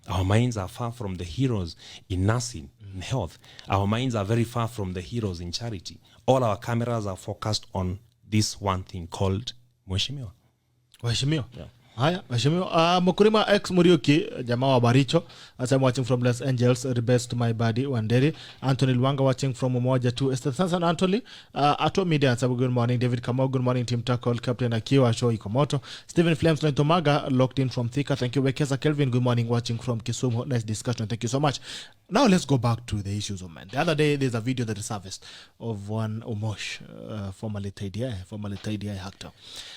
Our minds are far from the heroes in nursing, in health. Our minds are very far from the heroes in charity. All our cameras are focused on this one thing called Mheshimiwa. Mheshimiwa? Yeah. Haya, Mheshimiwa. Mkurima X Muriuki, jamaa wa Baricho, as I'm watching from Los Angeles, the best to my body, Wanderi. Anthony Luanga watching from Umoja to Esther Sansan Anthony. Ato Media, Sabu, good morning. David Kamau, good morning. Team Tackle, Captain Akiwa, Show Ikomoto. Stephen Flames, Tomaga, locked in from Thika. Thank you. Wekesa Kelvin, good morning. Watching from Kisumu. Nice discussion. Thank you so much. Now let's go back to the issues of men. The other day, there's a video that is surfaced of one Omosh, formerly TDI actor.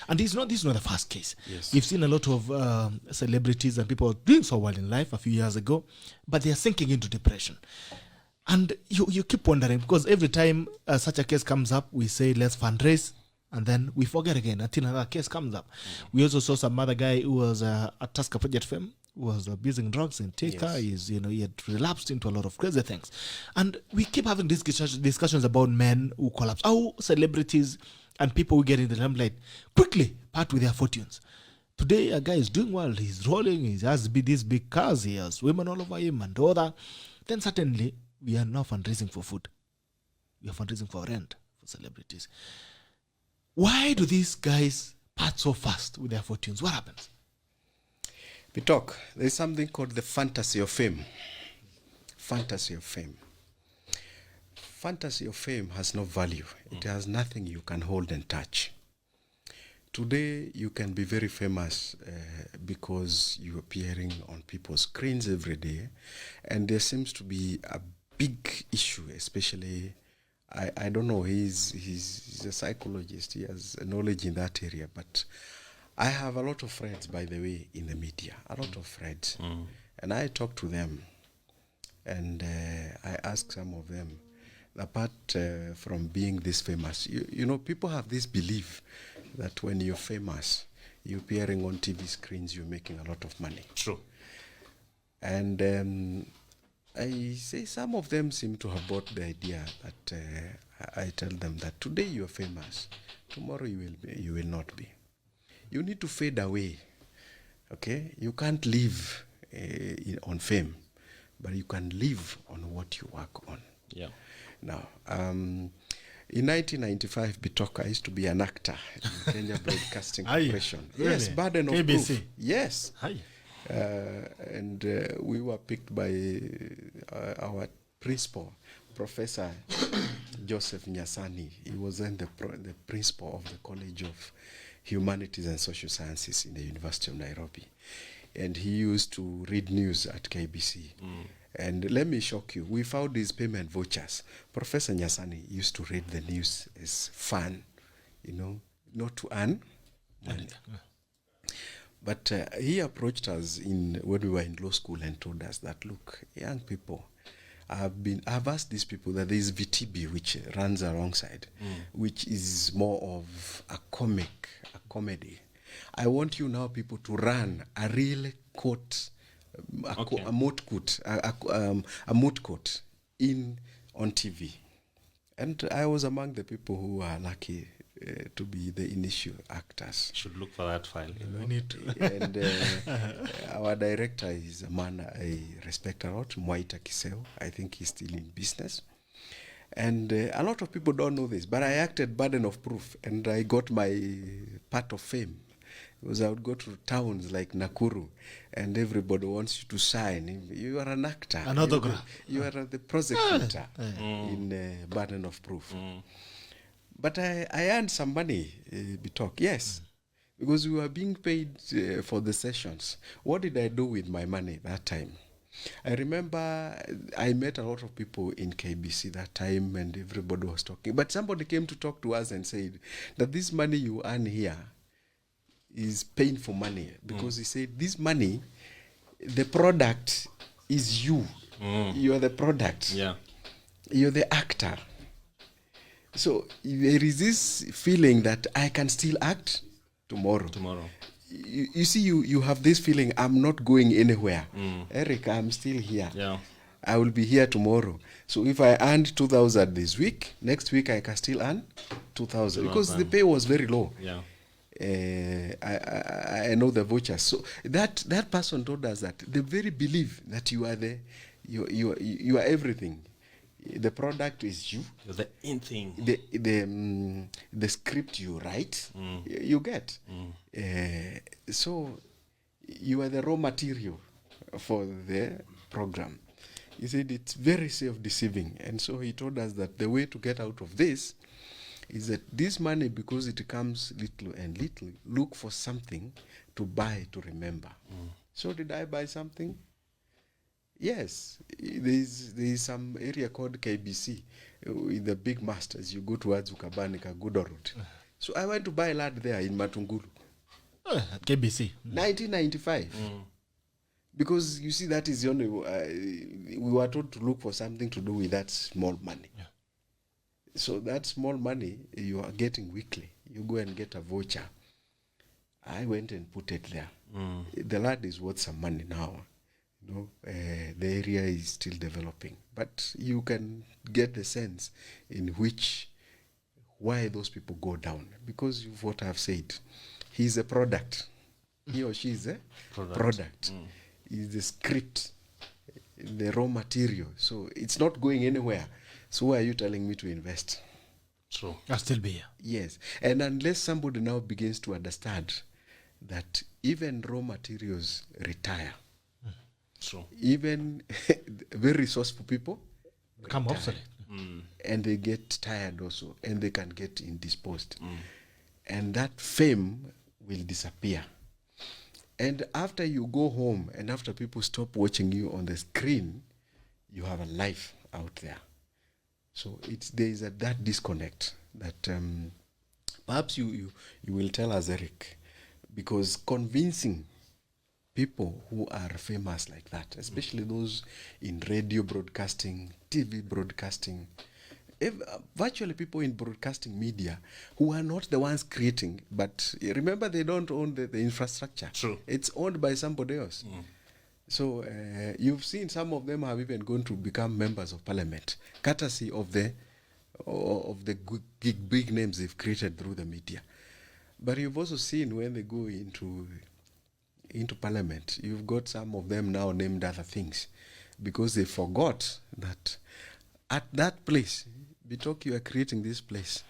And this is not the first case. Yes. We've seen a lot of celebrities and people doing so well in life a few years ago, but they are sinking into depression. And you keep wondering, because every time such a case comes up, we say, let's fundraise, and then we forget again until another case comes up. We also saw some other guy who was a Tusker Project fame, who was abusing drugs in Thika. Yes. He had relapsed into a lot of crazy things. And we keep having discussions about men who collapse, how celebrities and people who get in the limelight quickly part with their fortunes. Today, a guy is doing well, he's rolling, he has these big cars, he has women all over him and all that. Then suddenly, we are now fundraising for food. We are fundraising for rent for celebrities. Why do these guys part so fast with their fortunes? What happens? Bitok, there's something called the fantasy of fame. Fantasy of fame. Fantasy of fame has no value. It has nothing you can hold and touch. Today, you can be very famous because you're appearing on people's screens every day. And there seems to be a big issue, especially, I don't know, he's a psychologist. He has knowledge in that area. But I have a lot of friends, by the way, in the media, a lot of friends. And I talk to them. And I ask some of them, apart from being this famous, you know, people have this belief that when you're famous, you're appearing on TV screens, you're making a lot of money. True. And I say some of them seem to have bought the idea that I tell them that today you're famous, tomorrow you will not be. You need to fade away. Okay, you can't live on fame, but you can live on what you work on. Yeah. Now, in 1995, Bitoka, I used to be an actor in Kenya Broadcasting Corporation. Really? Yes, burden of KBC. proof. Yes. Hi. And we were picked by our principal, Professor Joseph Nyasani. He was then the principal of the College of Humanities and Social Sciences in the University of Nairobi. And he used to read news at KBC. And let me shock you, we found these payment vouchers. Professor Nyasani used to read the news as fun, you know, not to earn money. But he approached us when we were in law school and told us that, look, young people, I've asked these people that there is VTB, which runs alongside, which is more of a comedy. I want you now, people, to run a real court, a moot court on TV. And I was among the people who were lucky to be the initial actors. Should look for that file. We need to. And our director is a man I respect a lot, Mwaita Kiseo. I think he's still in business. And a lot of people don't know this, but I acted burden of proof, and I got my part of fame. Because I would go to towns like Nakuru, and everybody wants you to sign. You are an actor. An autograph. You are the prosecutor in burden of proof. But I earned some money, Bitok, yes, because we were being paid for the sessions. What did I do with my money that time? I remember I met a lot of people in KBC that time, and everybody was talking. But somebody came to talk to us and said that this money you earn here is paying for money, because he said this money, the product is you. You are the product. Yeah. You're the actor. So there is this feeling that I can still act tomorrow. You see, you have this feeling, I'm not going anywhere. Eric, I'm still here. Yeah. I will be here tomorrow. So if I earned 2,000 this week, next week I can still earn 2,000 because the pay was very low. Yeah. I know the vouchers. So that person told us that they very believe that you are everything. The product is you. You're the in thing. The script you write, you get. So you are the raw material for the program. He said it's very self-deceiving, and so he told us that the way to get out of this is that this money, because it comes little and little, look for something to buy to remember. So did I buy something? Yes, there is some area called KBC with the big masters. You go towards Ukabani, Kagudo Road. So I went to buy land there in Matungulu. KBC. 1995. Because you see, that is the only, we were told to look for something to do with that small money. Yeah. So that small money you are getting weekly, you go and get a voucher. I went and put it there. The land is worth some money now. You know, the area is still developing, but you can get the sense in why those people go down, because of what I've said. He's a product. He or she is a product. Is the script, the raw material. So it's not going anywhere. So why are you telling me to invest? True. I'll still be here. Yes. And unless somebody now begins to understand that even raw materials retire, True. even very resourceful people Come obsolete. and they get tired also, and they can get indisposed. And that fame will disappear. And after you go home and after people stop watching you on the screen, you have a life out there. So there is that disconnect that perhaps you will tell us, Eric, because convincing people who are famous like that, especially those in radio broadcasting, TV broadcasting, virtually people in broadcasting media who are not the ones creating, but remember they don't own the infrastructure. True. It's owned by somebody else. So you've seen some of them have even gone to become members of parliament, courtesy of the big names they've created through the media. But you've also seen when they go into parliament, you've got some of them now named other things, because they forgot that at that place, Bitok, you are creating this place.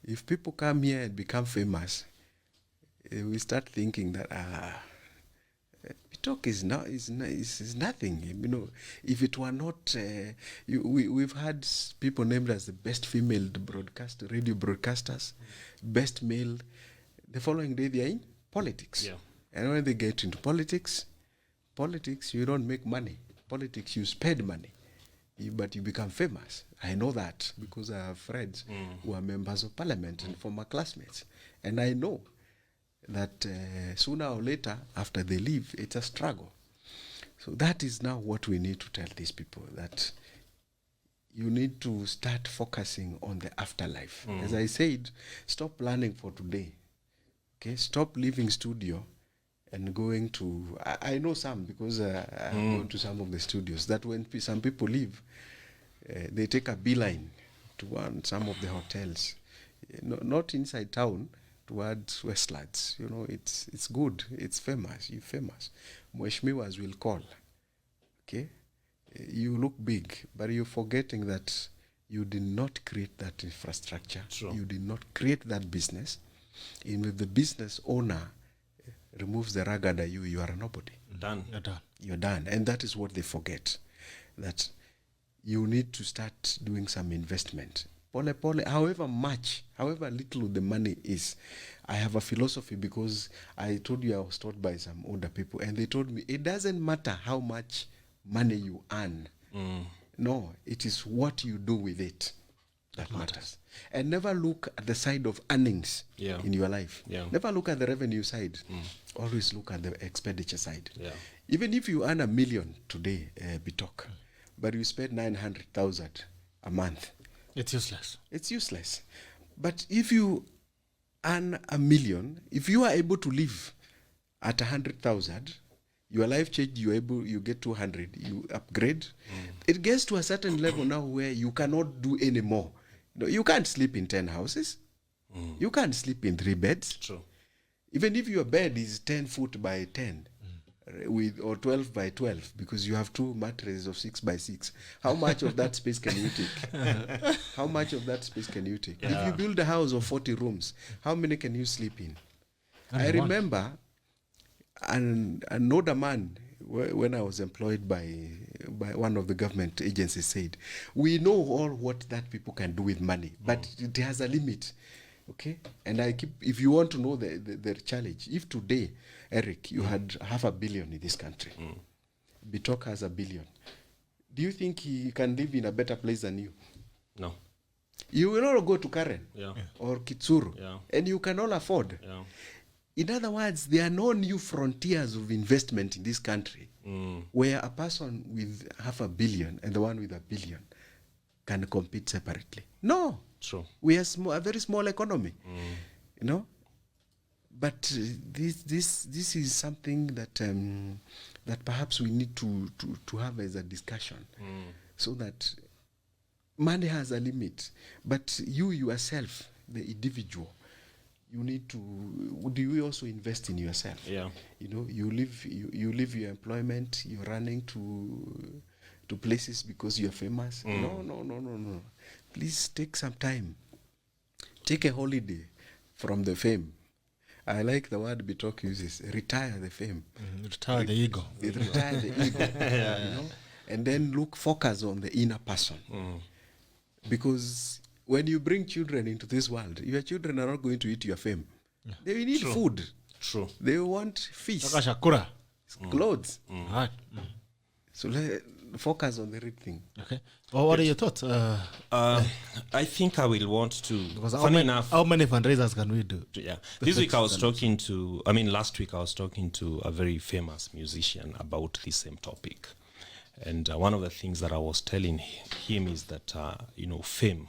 If people come here and become famous, we start thinking that Bitok is nothing. You know, if it were not, we've had people named as the best female radio broadcasters, best male. The following day they are in politics. Yeah. And when they get into politics, you don't make money. Politics, you spend money, but you become famous. I know that because I have friends who are members of parliament and former classmates. And I know that sooner or later, after they leave, it's a struggle. So that is now what we need to tell these people, that you need to start focusing on the afterlife. As I said, stop planning for today. Okay, stop leaving studio and going to, I know some, because I've gone to some of the studios, that when some people leave, they take a beeline to some of the hotels, not inside town, towards Westlands. You know, it's good, it's famous, you're famous. Mheshimiwas will call, okay? You look big, but you're forgetting that you did not create that infrastructure. True. You did not create that business. And if the business owner removes the rug under you, you are a nobody. Done. You're done. You're done. And that is what they forget, that you need to start doing some investment. Pole, however little the money is. I have a philosophy, because I told you I was taught by some older people, and they told me it doesn't matter how much money you earn. No, it is what you do with it that matters. And never look at the side of earnings in your life. Yeah. Never look at the revenue side. Always look at the expenditure side. Yeah. Even if you earn $1 million today, Bitok, but you spend 900,000 a month, It's useless. it's useless. But if you earn $1 million, if you are able to live at 100,000, your life changed, you get 200, you upgrade. It gets to a certain level now where you cannot do any more. No, you can't sleep in 10 houses. You can't sleep in 3 beds. True. Even if your bed is 10 foot by 10, or 12 by 12, because you have 2 mattresses of 6 by 6. How much of that space can you take? How much of that space can you take? If you build a house of 40 rooms, how many can you sleep in? I remember an older man, when I was employed by one of the government agencies, said, we know all what that people can do with money, but it has a limit. Okay, and if you want to know the challenge, if today, Eric, you had $500 million in this country, Bitok has $1 billion, do you think he can live in a better place than you? No. You will not go to Karen or Kitsuru, and you can all afford. Yeah. In other words, there are no new frontiers of investment in this country where a person with $500 million and the one with $1 billion can compete separately. No. True. We are a very small economy, you know. But this is something that that perhaps we need to have as a discussion, so that money has a limit, but you yourself, the individual, you need to. Do you also invest in yourself? Yeah. You know, you leave your employment. You're running to places because you're famous. No. Please take some time. Take a holiday from the fame. I like the word Bitok uses. Retire the fame. Retire the ego. Retire the ego. You know? And then focus on the inner person. Because when you bring children into this world, your children are not going to eat your fame. They will need food. True. They want fish, Shakura. clothes. Right. So focus on the right thing. Okay. Well, what are your thoughts? I think I will want to. Because Funny enough, how many fundraisers can we do? yeah. This week I was talking to. Last week I was talking to a very famous musician about the same topic, and one of the things that I was telling him is that fame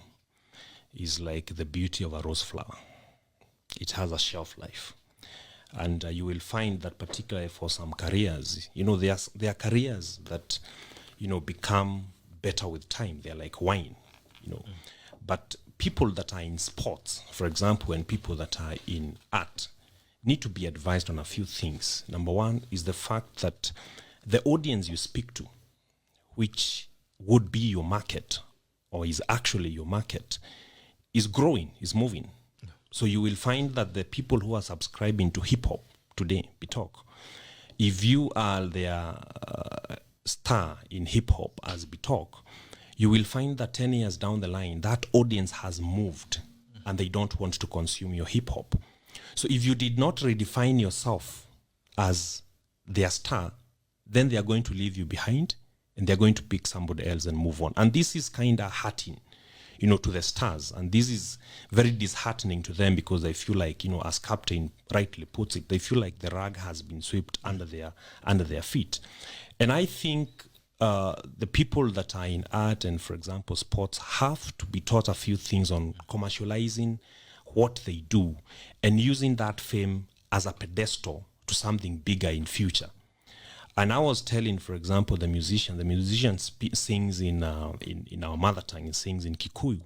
is like the beauty of a rose flower. It has a shelf life. And you will find that particularly for some careers, there are careers that, become better with time. They're like wine, But people that are in sports, for example, and people that are in art need to be advised on a few things. Number one is the fact that the audience you speak to, which would be your market or is actually your market, is growing, is moving. So you will find that the people who are subscribing to hip hop today, Bitok, if you are their star in hip hop as Bitok, you will find that 10 years down the line, that audience has moved and they don't want to consume your hip hop. So if you did not redefine yourself as their star, then they are going to leave you behind and they're going to pick somebody else and move on. And this is kind of hurting, to the stars. And this is very disheartening to them because they feel like, as Captain rightly puts it, they feel like the rug has been swept under their feet. And I think the people that are in art and, for example, sports have to be taught a few things on commercializing what they do and using that fame as a pedestal to something bigger in future. And I was telling, for example, the musician sings in our mother tongue, he sings in Kikuyu.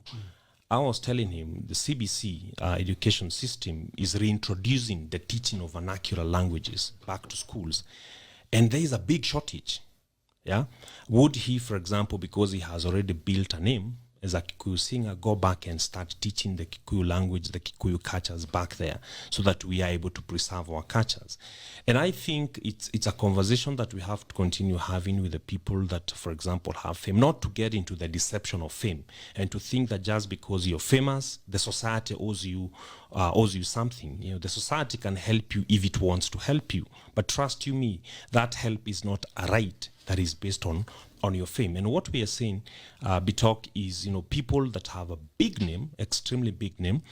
I was telling him the CBC education system is reintroducing the teaching of vernacular languages back to schools. And there is a big shortage. Yeah, would he, for example, because he has already built a name as a Kikuyu singer, go back and start teaching the Kikuyu language, the Kikuyu cultures back there, so that we are able to preserve our cultures? And I think it's a conversation that we have to continue having with the people that, for example, have fame, not to get into the deception of fame and to think that just because you're famous, the society owes you something. The society can help you if it wants to help you, but trust you me, that help is not a right that is based on your fame. And what we are saying, Bitok, is, people that have a big name, extremely big name,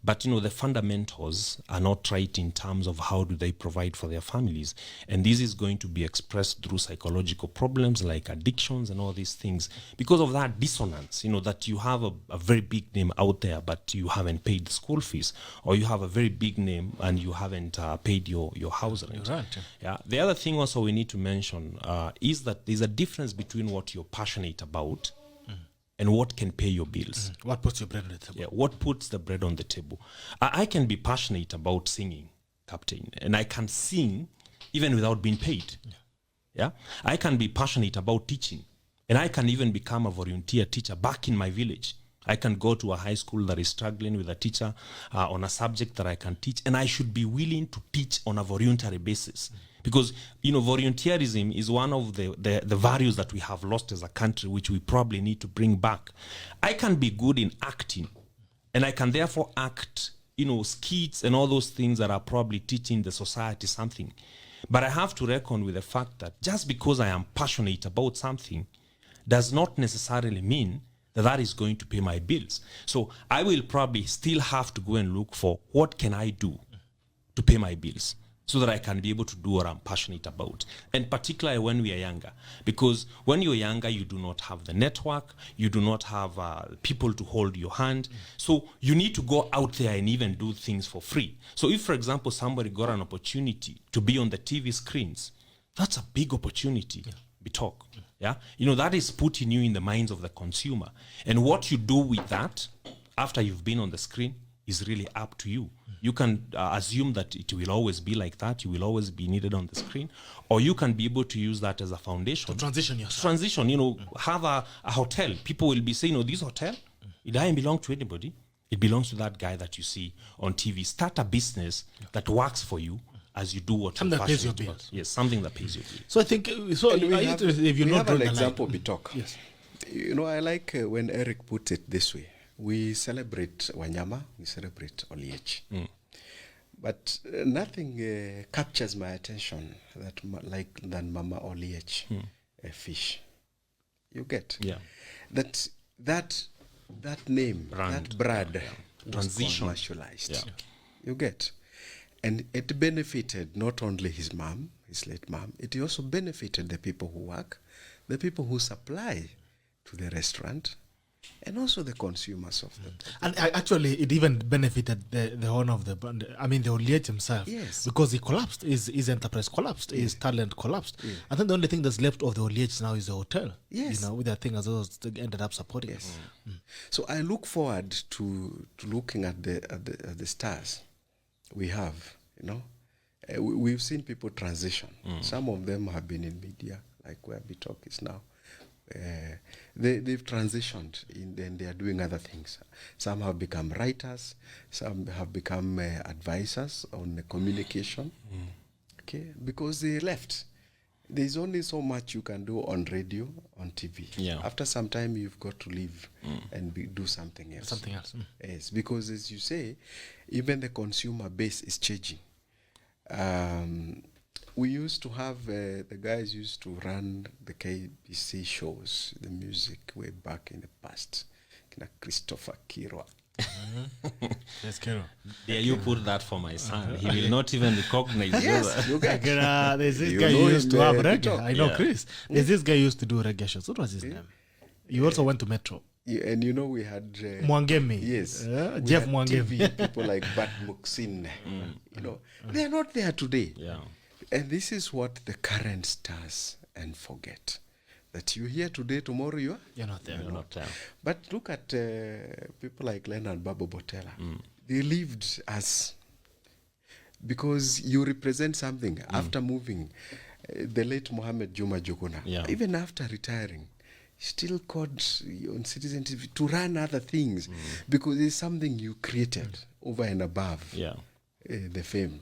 but, the fundamentals are not right in terms of how do they provide for their families. And this is going to be expressed through psychological problems like addictions and all these things because of that dissonance, that you have a very big name out there, but you haven't paid the school fees, or you have a very big name and you haven't paid your house rent. Right. Yeah. The other thing also we need to mention is that there's a difference between what you're passionate about and what can pay your bills. What puts your bread on the table? Yeah, what puts the bread on the table? I can be passionate about singing, Captain, and I can sing even without being paid. Yeah. I can be passionate about teaching, and I can even become a volunteer teacher back in my village. I can go to a high school that is struggling with a teacher on a subject that I can teach, and I should be willing to teach on a voluntary basis. Because, volunteerism is one of the values that we have lost as a country, which we probably need to bring back. I can be good in acting, and I can therefore act, skits and all those things that are probably teaching the society something. But I have to reckon with the fact that just because I am passionate about something does not necessarily mean that is going to pay my bills. So I will probably still have to go and look for what can I do to pay my bills, so that I can be able to do what I'm passionate about. And particularly when we are younger, because when you're younger, you do not have the network, you do not have people to hold your hand. So you need to go out there and even do things for free. So if, for example, somebody got an opportunity to be on the TV screens, that's a big opportunity. Bitok. Yeah, that is putting you in the minds of the consumer. And what you do with that after you've been on the screen is really up to you. You can assume that it will always be like that. You will always be needed on the screen. Or you can be able to use that as a foundation. To transition yourself. Transition, have a hotel. People will be saying, this hotel, it doesn't belong to anybody. It belongs to that guy that you see on TV. Start a business that works for you as you do what something you're that pays your passionate bills. about. Yes, something that pays your bills. So I think, if you we not have drawn an the example, line. Bitok. Yes. I like when Eric puts it this way. We celebrate Wanyama, we celebrate Oliech. But nothing captures my attention than Mama Oliech, a fish. You get? Yeah. That name, that brand was Transition. commercialized. Yeah. You get? And it benefited not only his mom, his late mom, it also benefited the people who work, the people who supply to the restaurant, and also the consumers of them. And actually, it even benefited the owner of the brand. I mean, the Oliet himself. Yes. Because he collapsed. His enterprise collapsed. His talent collapsed. Yeah. I think the only thing that's left of the Oliet now is the hotel. Yes. You know, with that thing as well, they ended up supporting. Yes. So I look forward to looking at the stars we have. You know, we've seen people transition. Some of them have been in media, like where Bitok is now. They've transitioned and they are doing other things. Some have become writers. Some have become advisors on the communication. Okay, because they left. There's only so much you can do on radio, on TV. Yeah. After some time, you've got to leave and do something else. Something else. Yes, because as you say, even the consumer base is changing. We used to have, the guys used to run the KBC shows, the music way back in the past. Kina Christopher Kirwa. Yes, Kero. Yeah, you put that for my son. He will not even recognize Yes, you get There's this You guy know who used him, to have Bitok. reggae. I know Yeah. Chris. There's this guy who used to do reggae shows. What was his name? You also went to Metro. and you know we had Mwangemi. yes, we Jeff had Mwangemi. TV people like Bat Muksin. You know, they are not there today. Yeah. And this is what the current stars and forget. That you here today, tomorrow you are. You're not there. You're not there. But look at people like Leonard Babu Botella. They lived as, because you represent something. After moving, the late Mohammed Juma Jokona, Yeah. even after retiring, still called on Citizen TV to run other things because it's something you created over and above Yeah. the fame.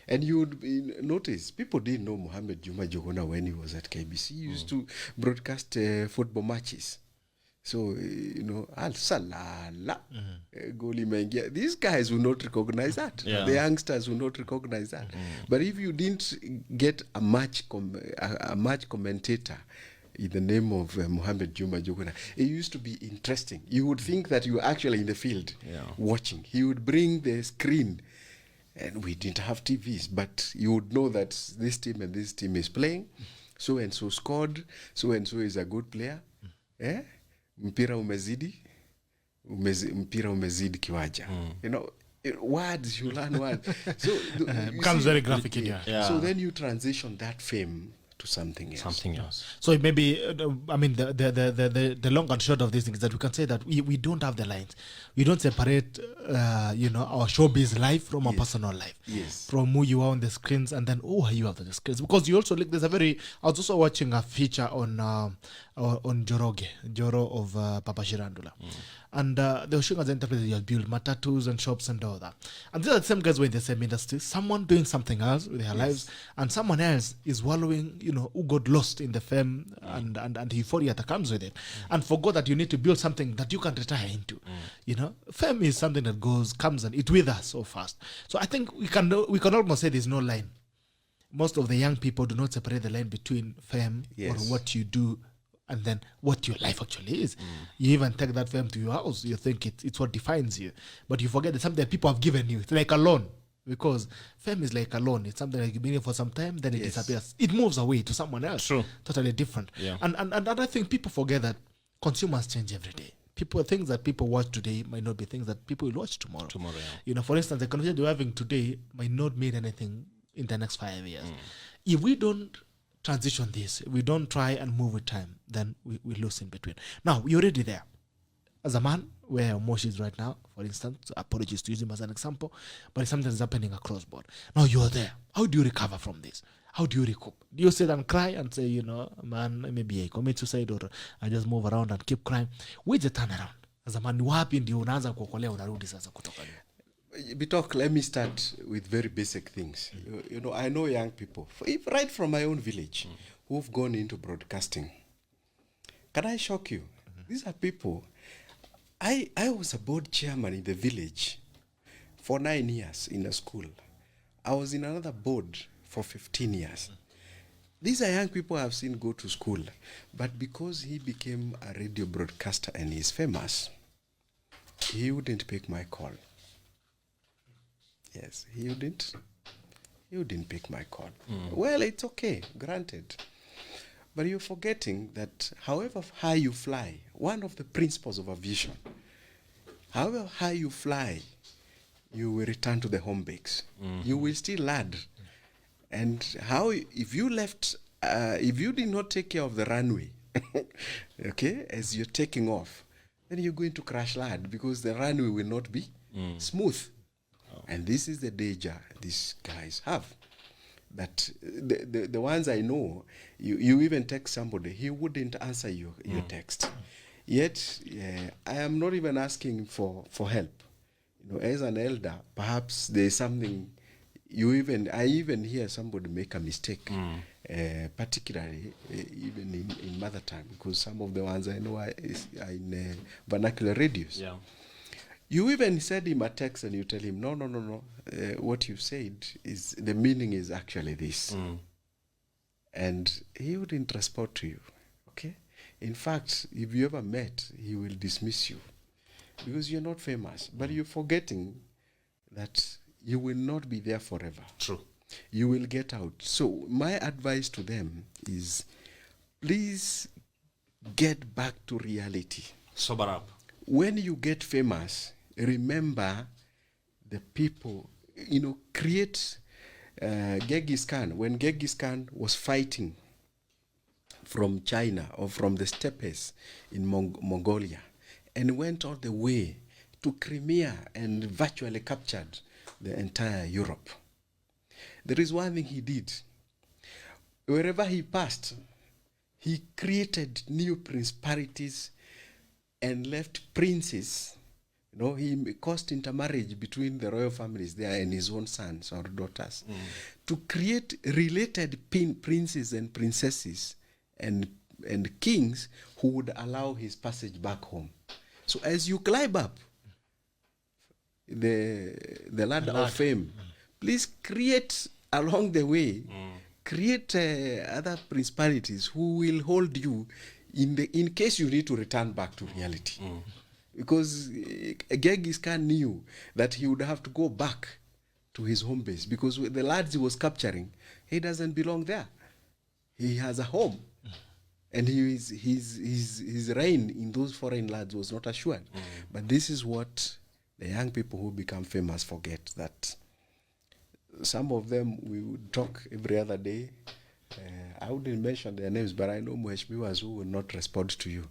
And you would notice people didn't know Mohammed Juma Jogona when he was at KBC. He used to broadcast football matches. So, you know, Al Salala, Goli Mengia. These guys will not recognize that. Yeah. The youngsters will not recognize that. But if you didn't get a match commentator in the name of Mohammed Juma Jogona, it used to be interesting. You would think that you were actually in the field watching. He would bring the screen. And we didn't have TVs, but you would know that this team and this team is playing. So and so scored. So and so is a good player. Mpira umezidi. Mpira umezidi kiwaja. You know, words, you learn words. So Becomes very graphic in here. Yeah. So then you transition that fame to something else. Something else. So it may be, I mean, the long and short of this thing is that we can say that we don't have the lines. We don't separate, you know, our showbiz life from our personal life. Yes. From who you are on the screens and then who are you on the screens. Because you also, like, there's a very, I was also watching a feature on Joro of Papa Shirandula. And they were showing us the interpretation, you'll build matatus and shops and all that. And these are the same guys who are in the same industry. Someone doing something else with their lives, and someone else is wallowing, you know, who got lost in the fame and euphoria that comes with it, and forgot that you need to build something that you can retire into. You know, fame is something that comes and it's with us so fast. So I think we can almost say there's no line. Most of the young people do not separate the line between fame or what you do and then what your life actually is. You even take that fame to your house. You think it's what defines you. But you forget that something that people have given you. It's like a loan. Because fame is like a loan. It's something like you've been in for some time, then it disappears. It moves away to someone else. True. Totally different. Yeah. And I think people forget that consumers change every day. Things that people watch today might not be things that people will watch tomorrow. Tomorrow, yeah. You know, for instance, the conversation we're having today might not mean anything in the next 5 years. If we don't transition this, we don't try and move with time, then we lose in between. Now, we're already there. As a man, where Moshi is right now, for instance, apologies to use him as an example, but it's something that's happening across board. Now you're there. How do you recover from this? How do you recoup? Do you sit and cry and say, you know, man, maybe I commit suicide or I just move around and keep crying? Where's the turnaround? As a man, wapi ndio unaanza kuokolea unarudi sasa kutoka leo? Bitok, let me start with very basic things. You know, I know young people, right from my own village, who've gone into broadcasting. Can I shock you? These are people. I was a board chairman in the village for 9 years in a school. I was in another board for 15 years. These are young people I've seen go to school. But because he became a radio broadcaster and he's famous, he wouldn't pick my call. Yes, he wouldn't pick my call. Well, it's okay, granted. But you're forgetting that however high you fly, one of the principles of aviation, however high you fly, you will return to the home base. You will still land. And how, if you left, if you did not take care of the runway, okay, as you're taking off, then you're going to crash land because the runway will not be smooth. And this is the danger these guys have. That the ones I know, you even text somebody, he wouldn't answer your text. Yet, I am not even asking for help. You know, as an elder, perhaps there's something I even hear somebody make a mistake, particularly even in mother tongue, because some of the ones I know are in vernacular radios. Yeah. You even said him a text and you tell him, no, what you said is, the meaning is actually this. And he wouldn't respond to you, okay? In fact, if you ever met, he will dismiss you because you're not famous. But you're forgetting that you will not be there forever. True. You will get out. So my advice to them is, please get back to reality. Sober up. When you get famous, remember the people, create Genghis Khan. When Genghis Khan was fighting from China or from the steppes in Mongolia and went all the way to Crimea and virtually captured the entire Europe. There is one thing he did. Wherever he passed, he created new principalities and left princes. He caused intermarriage between the royal families there and his own sons or daughters to create related princes and princesses and kings who would allow his passage back home. So as you climb up the ladder of fame, please create along the way, create other principalities who will hold you in case you need to return back to reality. Because Genghis Khan knew that he would have to go back to his home base because the lads he was capturing, he doesn't belong there. He has a home. And his reign in those foreign lands was not assured. But this is what the young people who become famous forget, that some of them we would talk every other day. I wouldn't mention their names, but I know Mheshimiwas who will not respond to you.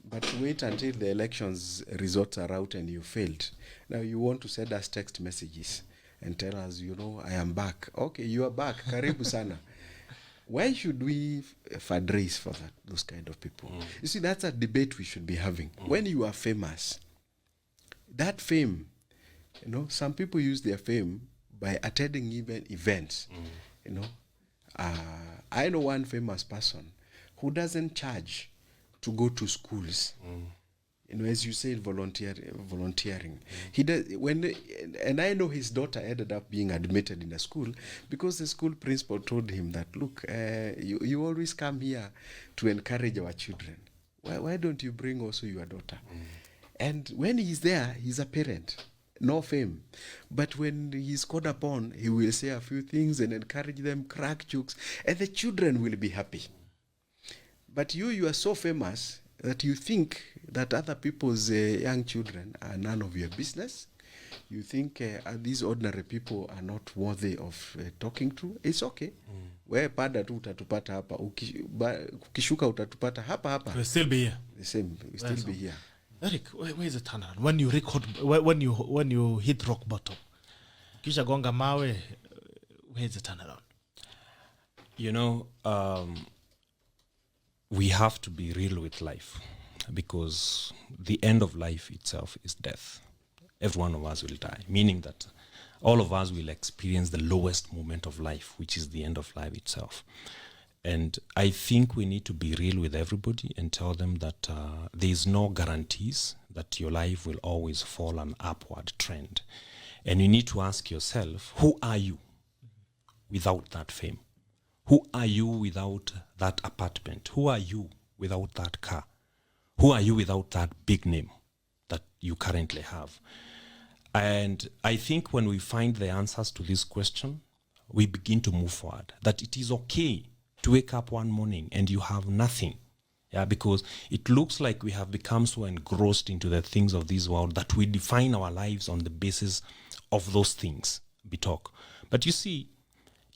But wait until the elections results are out and you failed. Now you want to send us text messages and tell us, I am back. Okay, you are back. Karibu sana. Why should we fundraise for those kind of people? You see, that's a debate we should be having. When you are famous, that fame, some people use their fame by attending even events. I know one famous person who doesn't charge to go to schools. As you said, volunteering. He does and I know his daughter ended up being admitted in a school because the school principal told him that, look, you always come here to encourage our children. Why don't you bring also your daughter? And when he's there, he's a parent, no fame. But when he's called upon, he will say a few things and encourage them, crack jokes, and the children will be happy. But you are so famous that you think that other people's young children are none of your business. You think these ordinary people are not worthy of talking to. It's okay. Wewe pada tu utatupata hapa. Ukishuka utatupata hapa. We'll still be here. The same. We'll still be here. Eric, where is the turnaround? When you record, when you hit rock bottom, kisha gonga mawe, where is the turnaround? We have to be real with life, because the end of life itself is death. Every one of us will die, meaning that all of us will experience the lowest moment of life, which is the end of life itself. And I think we need to be real with everybody and tell them that there is no guarantees that your life will always follow an upward trend. And you need to ask yourself, who are you without that fame? Who are you without that apartment? Who are you without that car? Who are you without that big name that you currently have? And I think when we find the answers to this question, we begin to move forward, that it is okay to wake up one morning and you have nothing. Yeah, because it looks like we have become so engrossed into the things of this world that we define our lives on the basis of those things, Bitok. But you see,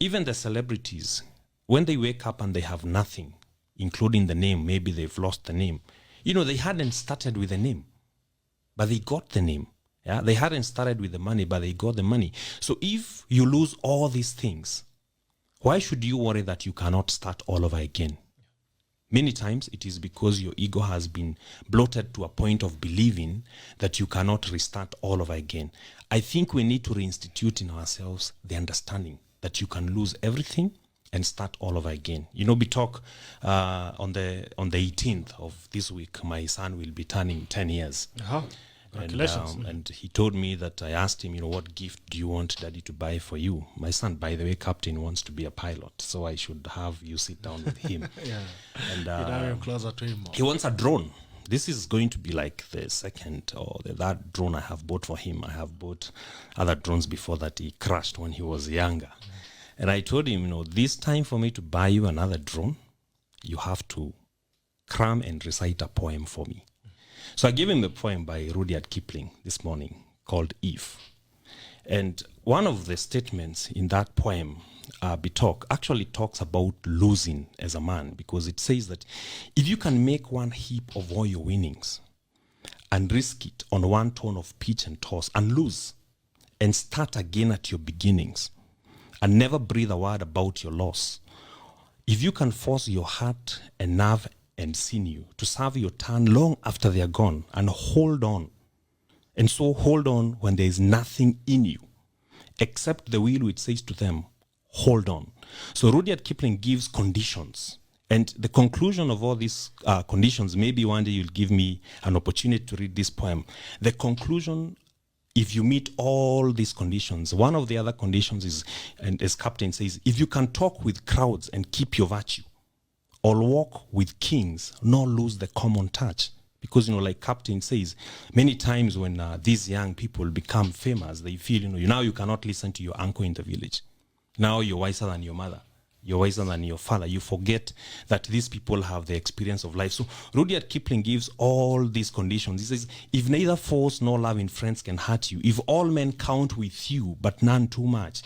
even the celebrities, when they wake up and they have nothing, including the name, maybe they've lost the name, they hadn't started with a name, but they got the name. Yeah, they hadn't started with the money, but they got the money. So if you lose all these things, why should you worry that you cannot start all over again? Many times it is because your ego has been bloated to a point of believing that you cannot restart all over again. I think we need to reinstitute in ourselves the understanding that you can lose everything and start all over again. Bitok, on the 18th of this week, my son will be turning 10 years. Uh-huh. Congratulations. And he told me that I asked him, what gift do you want Daddy to buy for you? My son, by the way, Captain, wants to be a pilot, so I should have you sit down with him. Yeah. And You're closer to him more. he wants a drone. This is going to be like the second or that drone I have bought for him. I have bought other drones before that. He crashed when he was younger. And I told him, this time for me to buy you another drone, you have to cram and recite a poem for me. So I gave him a poem by Rudyard Kipling this morning called Eve. And one of the statements in that poem, Bitok, actually talks about losing as a man, because it says that if you can make one heap of all your winnings and risk it on one tone of pitch and toss and lose and start again at your beginnings and never breathe a word about your loss, if you can force your heart and nerve and sinew to serve your turn long after they are gone and hold on, and so hold on when there is nothing in you except the will which says to them, hold on. So Rudyard Kipling gives conditions, and the conclusion of all these conditions, maybe one day you'll give me an opportunity to read this poem. The conclusion, if you meet all these conditions, one of the other conditions is, and as Captain says, if you can talk with crowds and keep your virtue, or walk with kings, nor lose the common touch. Because, like Captain says, many times when these young people become famous, they feel, now you cannot listen to your uncle in the village. Now you're wiser than your mother. You're wiser than your father. You forget that these people have the experience of life. So Rudyard Kipling gives all these conditions. He says, if neither force nor love in friends can hurt you, if all men count with you, but none too much,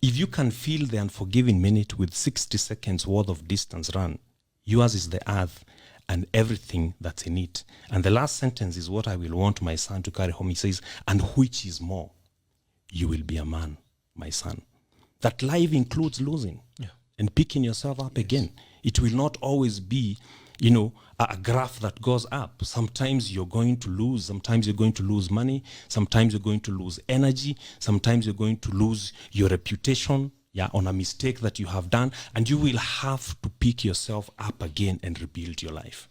if you can feel the unforgiving minute with 60 seconds worth of distance run, yours is the earth and everything that's in it. And the last sentence is what I will want my son to carry home. He says, and which is more, you will be a man, my son. That life includes losing and picking yourself up again. It will not always be, a graph that goes up. Sometimes you're going to lose. Sometimes you're going to lose money. Sometimes you're going to lose energy. Sometimes you're going to lose your reputation. On a mistake that you have done, and you will have to pick yourself up again and rebuild your life.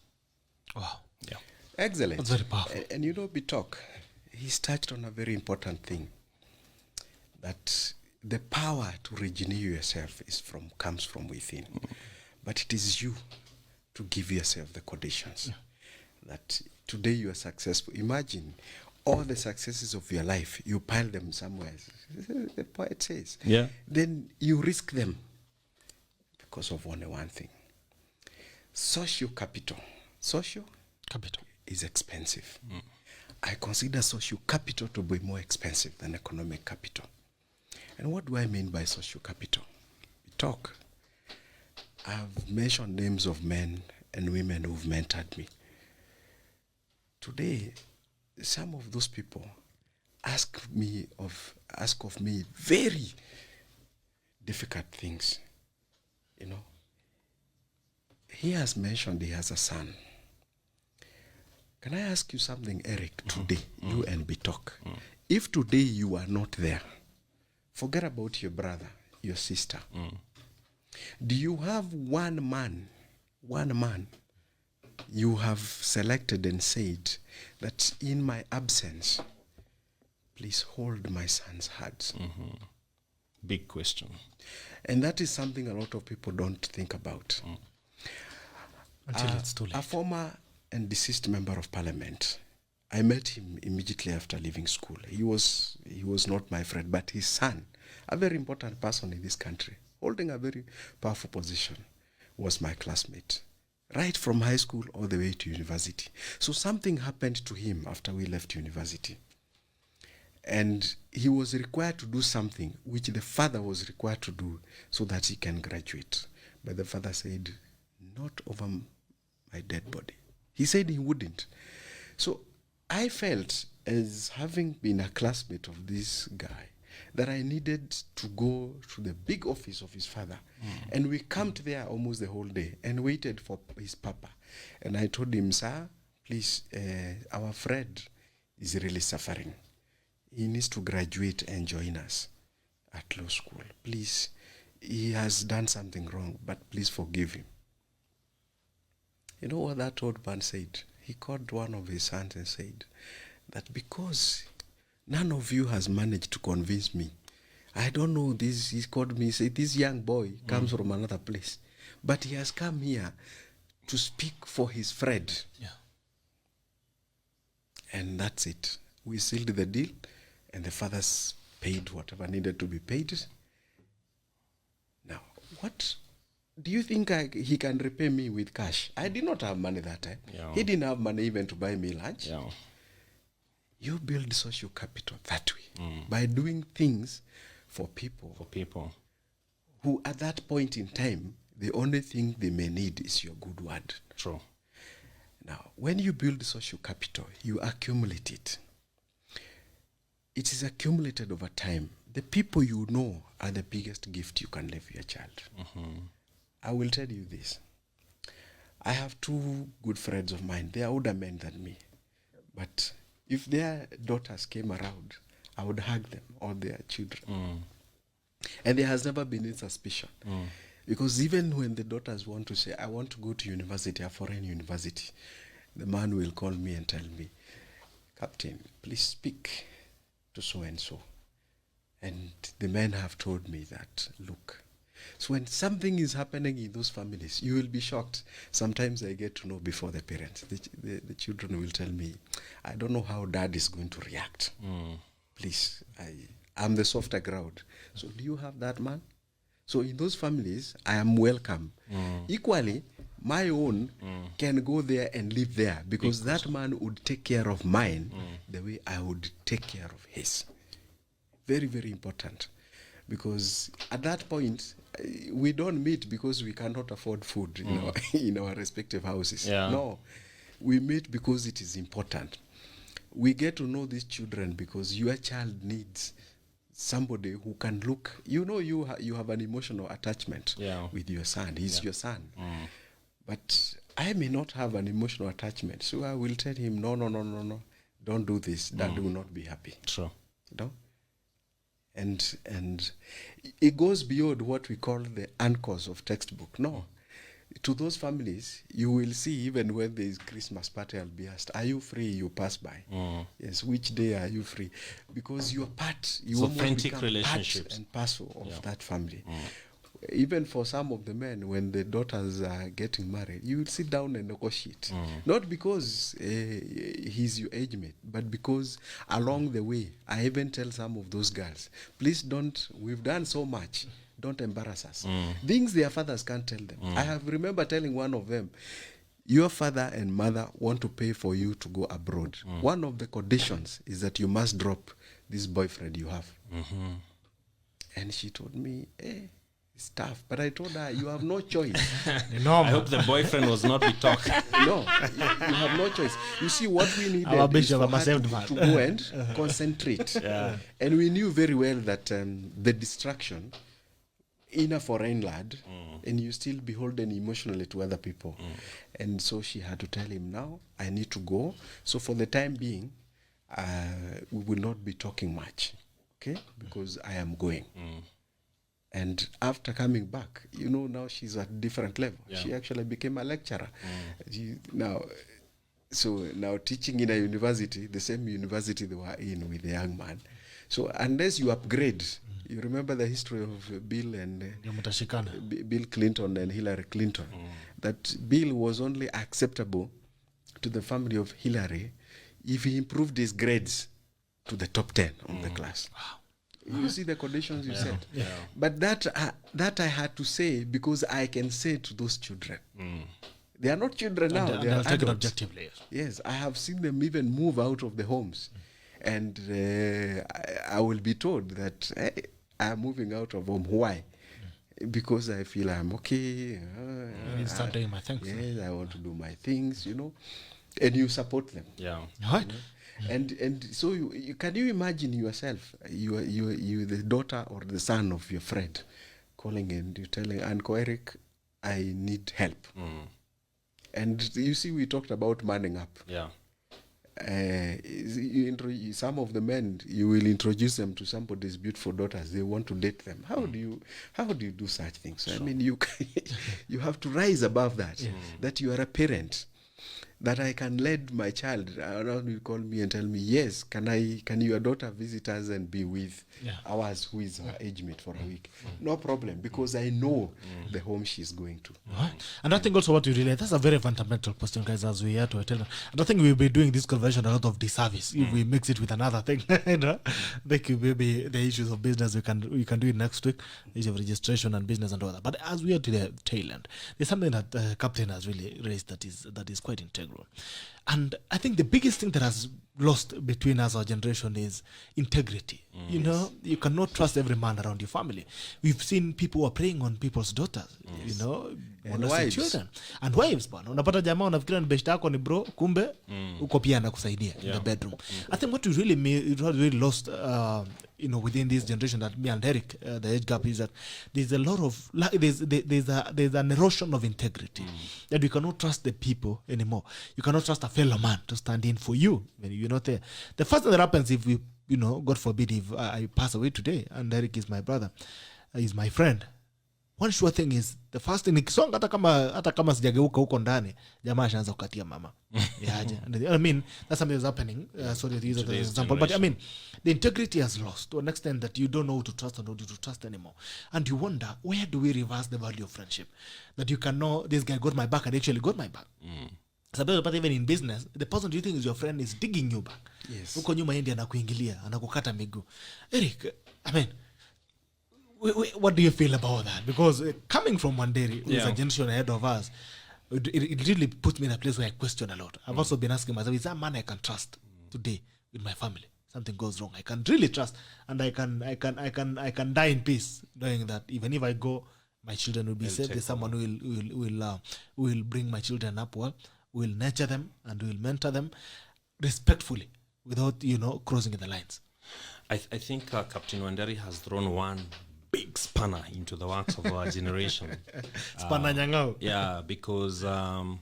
Wow. Yeah. Excellent. That's very powerful. And Bitok, he's touched on a very important thing, that the power to regenerate yourself comes from within. But it is you to give yourself the conditions. That today you are successful. Imagine all the successes of your life, you pile them somewhere. The poet says. Yeah. Then you risk them because of only one thing. Social capital. Social Capital is expensive. I consider social capital to be more expensive than economic capital. And what do I mean by social capital? I've mentioned names of men and women who've mentored me. Today, some of those people ask of me very difficult things. He has mentioned he has a son. Can I ask you something, Eric, today, you and Bitok? If today you are not there, forget about your brother, your sister. Do you have one man you have selected and said that in my absence, please hold my son's hands? Big question. And that is something a lot of people don't think about. until it's too late. A former and deceased member of parliament, I met him immediately after leaving school. He was not my friend, but his son, a very important person in this country, holding a very powerful position. was my classmate, right from high school all the way to university. So something happened to him after we left university. And he was required to do something which the father was required to do so that he can graduate. But the father said, not over my dead body. He said he wouldn't. So I felt, as having been a classmate of this guy, that I needed to go to the big office of his father. And we camped there almost the whole day and waited for his papa. And I told him, sir, please, our friend is really suffering. He needs to graduate and join us at law school. Please, he has done something wrong, but please forgive him. You know what that old man said? He called one of his sons and said that because none of you has managed to convince me, I don't know this, he called me, said this young boy comes from another place, but he has come here to speak for his friend. Yeah. And that's it. We sealed the deal, and the fathers paid whatever needed to be paid. Now, what do you think he can repay me with cash? I did not have money that time. Yeah. He didn't have money even to buy me lunch. Yeah. You build social capital that way, by doing things for people who at that point in time, the only thing they may need is your good word. True. Now, when you build social capital, you accumulate it. It is accumulated over time. The people you know are the biggest gift you can leave your child. I will tell you this. I have two good friends of mine. They are older men than me. But if their daughters came around, I would hug them or their children. And there has never been any suspicion. Because even when the daughters want to say, I want to go to university, a foreign university, the man will call me and tell me, Captain, please speak to so-and-so. And the men have told me that, look, so when something is happening in those families, you will be shocked. Sometimes I get to know before the parents. The children will tell me, I don't know how dad is going to react. Please, I'm the softer ground. So do you have that man? So in those families, I am welcome. Equally, my own can go there and live there because that man would take care of mine the way I would take care of his. Very, very important. Because at that point, we don't meet because we cannot afford food in our respective houses. Yeah. No, we meet because it is important. We get to know these children because your child needs somebody who can look. You know, you have an emotional attachment with your son. He's your son. But I may not have an emotional attachment. So I will tell him, no. Don't do this. Dad will not be happy. True. You know? And it goes beyond what we call the anchors of textbook. No. To those families, you will see even when there is Christmas party, I'll be asked, are you free? You pass by. Yes, which day are you free? Because you're part, you almost authentic become relationships. part and parcel of that family. Even for some of the men, when the daughters are getting married, you will sit down and negotiate. Not because he's your age mate, but because along the way, I even tell some of those girls, please don't, we've done so much, don't embarrass us. Things their fathers can't tell them. I remember telling one of them, your father and mother want to pay for you to go abroad. One of the conditions is that you must drop this boyfriend you have. And she told me, it's tough. But I told her, you have no choice. I hope the boyfriend was not with talk. No, you have no choice. You see, what we needed is for her to go and concentrate. And we knew very well that the distraction in a foreign lad, and you still beholden emotionally to other people. And so she had to tell him, now, I need to go. So for the time being, we will not be talking much, okay? Because I am going. And after coming back, you know, now she's at a different level. She actually became a lecturer. Now teaching in a university, the same university they were in with the young man. So unless you upgrade, you remember the history of Bill and Bill Clinton and Hillary Clinton, that Bill was only acceptable to the family of Hillary if he improved his grades to the top 10 of the class. You see the conditions you set. Yeah. But that I had to say because I can say to those children, they are not children now. And they are they'll take it adults. objectively. Yes, I have seen them even move out of the homes. And I will be told that, hey, I'm moving out of home. Why? Because I feel I'm okay. I need to start doing my things. Yes, I want to do my things, And you support them. Yeah. Right. And so you can you imagine yourself, you the daughter or the son of your friend calling and you telling Uncle Eric, I need help. And you see, we talked about manning up. Yeah. Some of the men, you will introduce them to somebody's beautiful daughters. They want to date them. How do you do such things? Sure. I mean, you have to rise above that. That you are a parent. That I can lead my child around, will call me and tell me, yes, can your daughter visit us and be with ours who is her age mate for a week? No problem, because I know the home she's going to. Right. And I think also what you relate, that's a very fundamental question, guys, as we are to tell. And I think we'll be doing this conversation a lot of disservice if we mix it with another thing. I think maybe the issues of business we can do it next week, the issue of registration and business and all that. But as we are to the tail end, there's something that Captain has really raised that is quite integral. And I think the biggest thing that has lost between us, our generation, is integrity. You cannot trust every man around your family. We've seen people who are preying on people's daughters, And wives. Children. And wives, bwana. Unapata jamaa unafikiria ni best yako ni bro, kumbe uko pia anakusaidia in the bedroom. I think what we really lost within this generation, that me and Eric, the age gap, is that there's a lot of there's an erosion of integrity, that you cannot trust the people anymore. You cannot trust a fellow man to stand in for you when you're not there. The first thing that happens if we, God forbid, if I pass away today and Eric is my brother, is my friend, one sure thing is, the first thing, nikisonga hata kama sijageuka huko ndani, jamaa ashaanza kukatia mama. I mean, that's something that's happening. Sorry to use that as an example. But I mean, the integrity has lost to an extent that you don't know who to trust and who to trust anymore. And you wonder, where do we reverse the value of friendship? That you can know, this guy got my back and actually got my back. But even in business, the person you think is your friend is digging you back. Yes. Huko nyuma yendi anakuingilia, anakukata miguu. Eric, I mean, what do you feel about that? Because coming from WANDERI, who is a generation ahead of us, it really puts me in a place where I question a lot. I've also been asking myself, is that man I can trust today with my family? Something goes wrong, I can really trust, and I can die in peace, knowing that even if I go, my children will be safe. There's someone who will bring my children up well, will nurture them, and will mentor them respectfully, without crossing the lines. I think Captain WANDERI has thrown one big spanner into the works of our generation. Spanner nyangao. Yeah, because I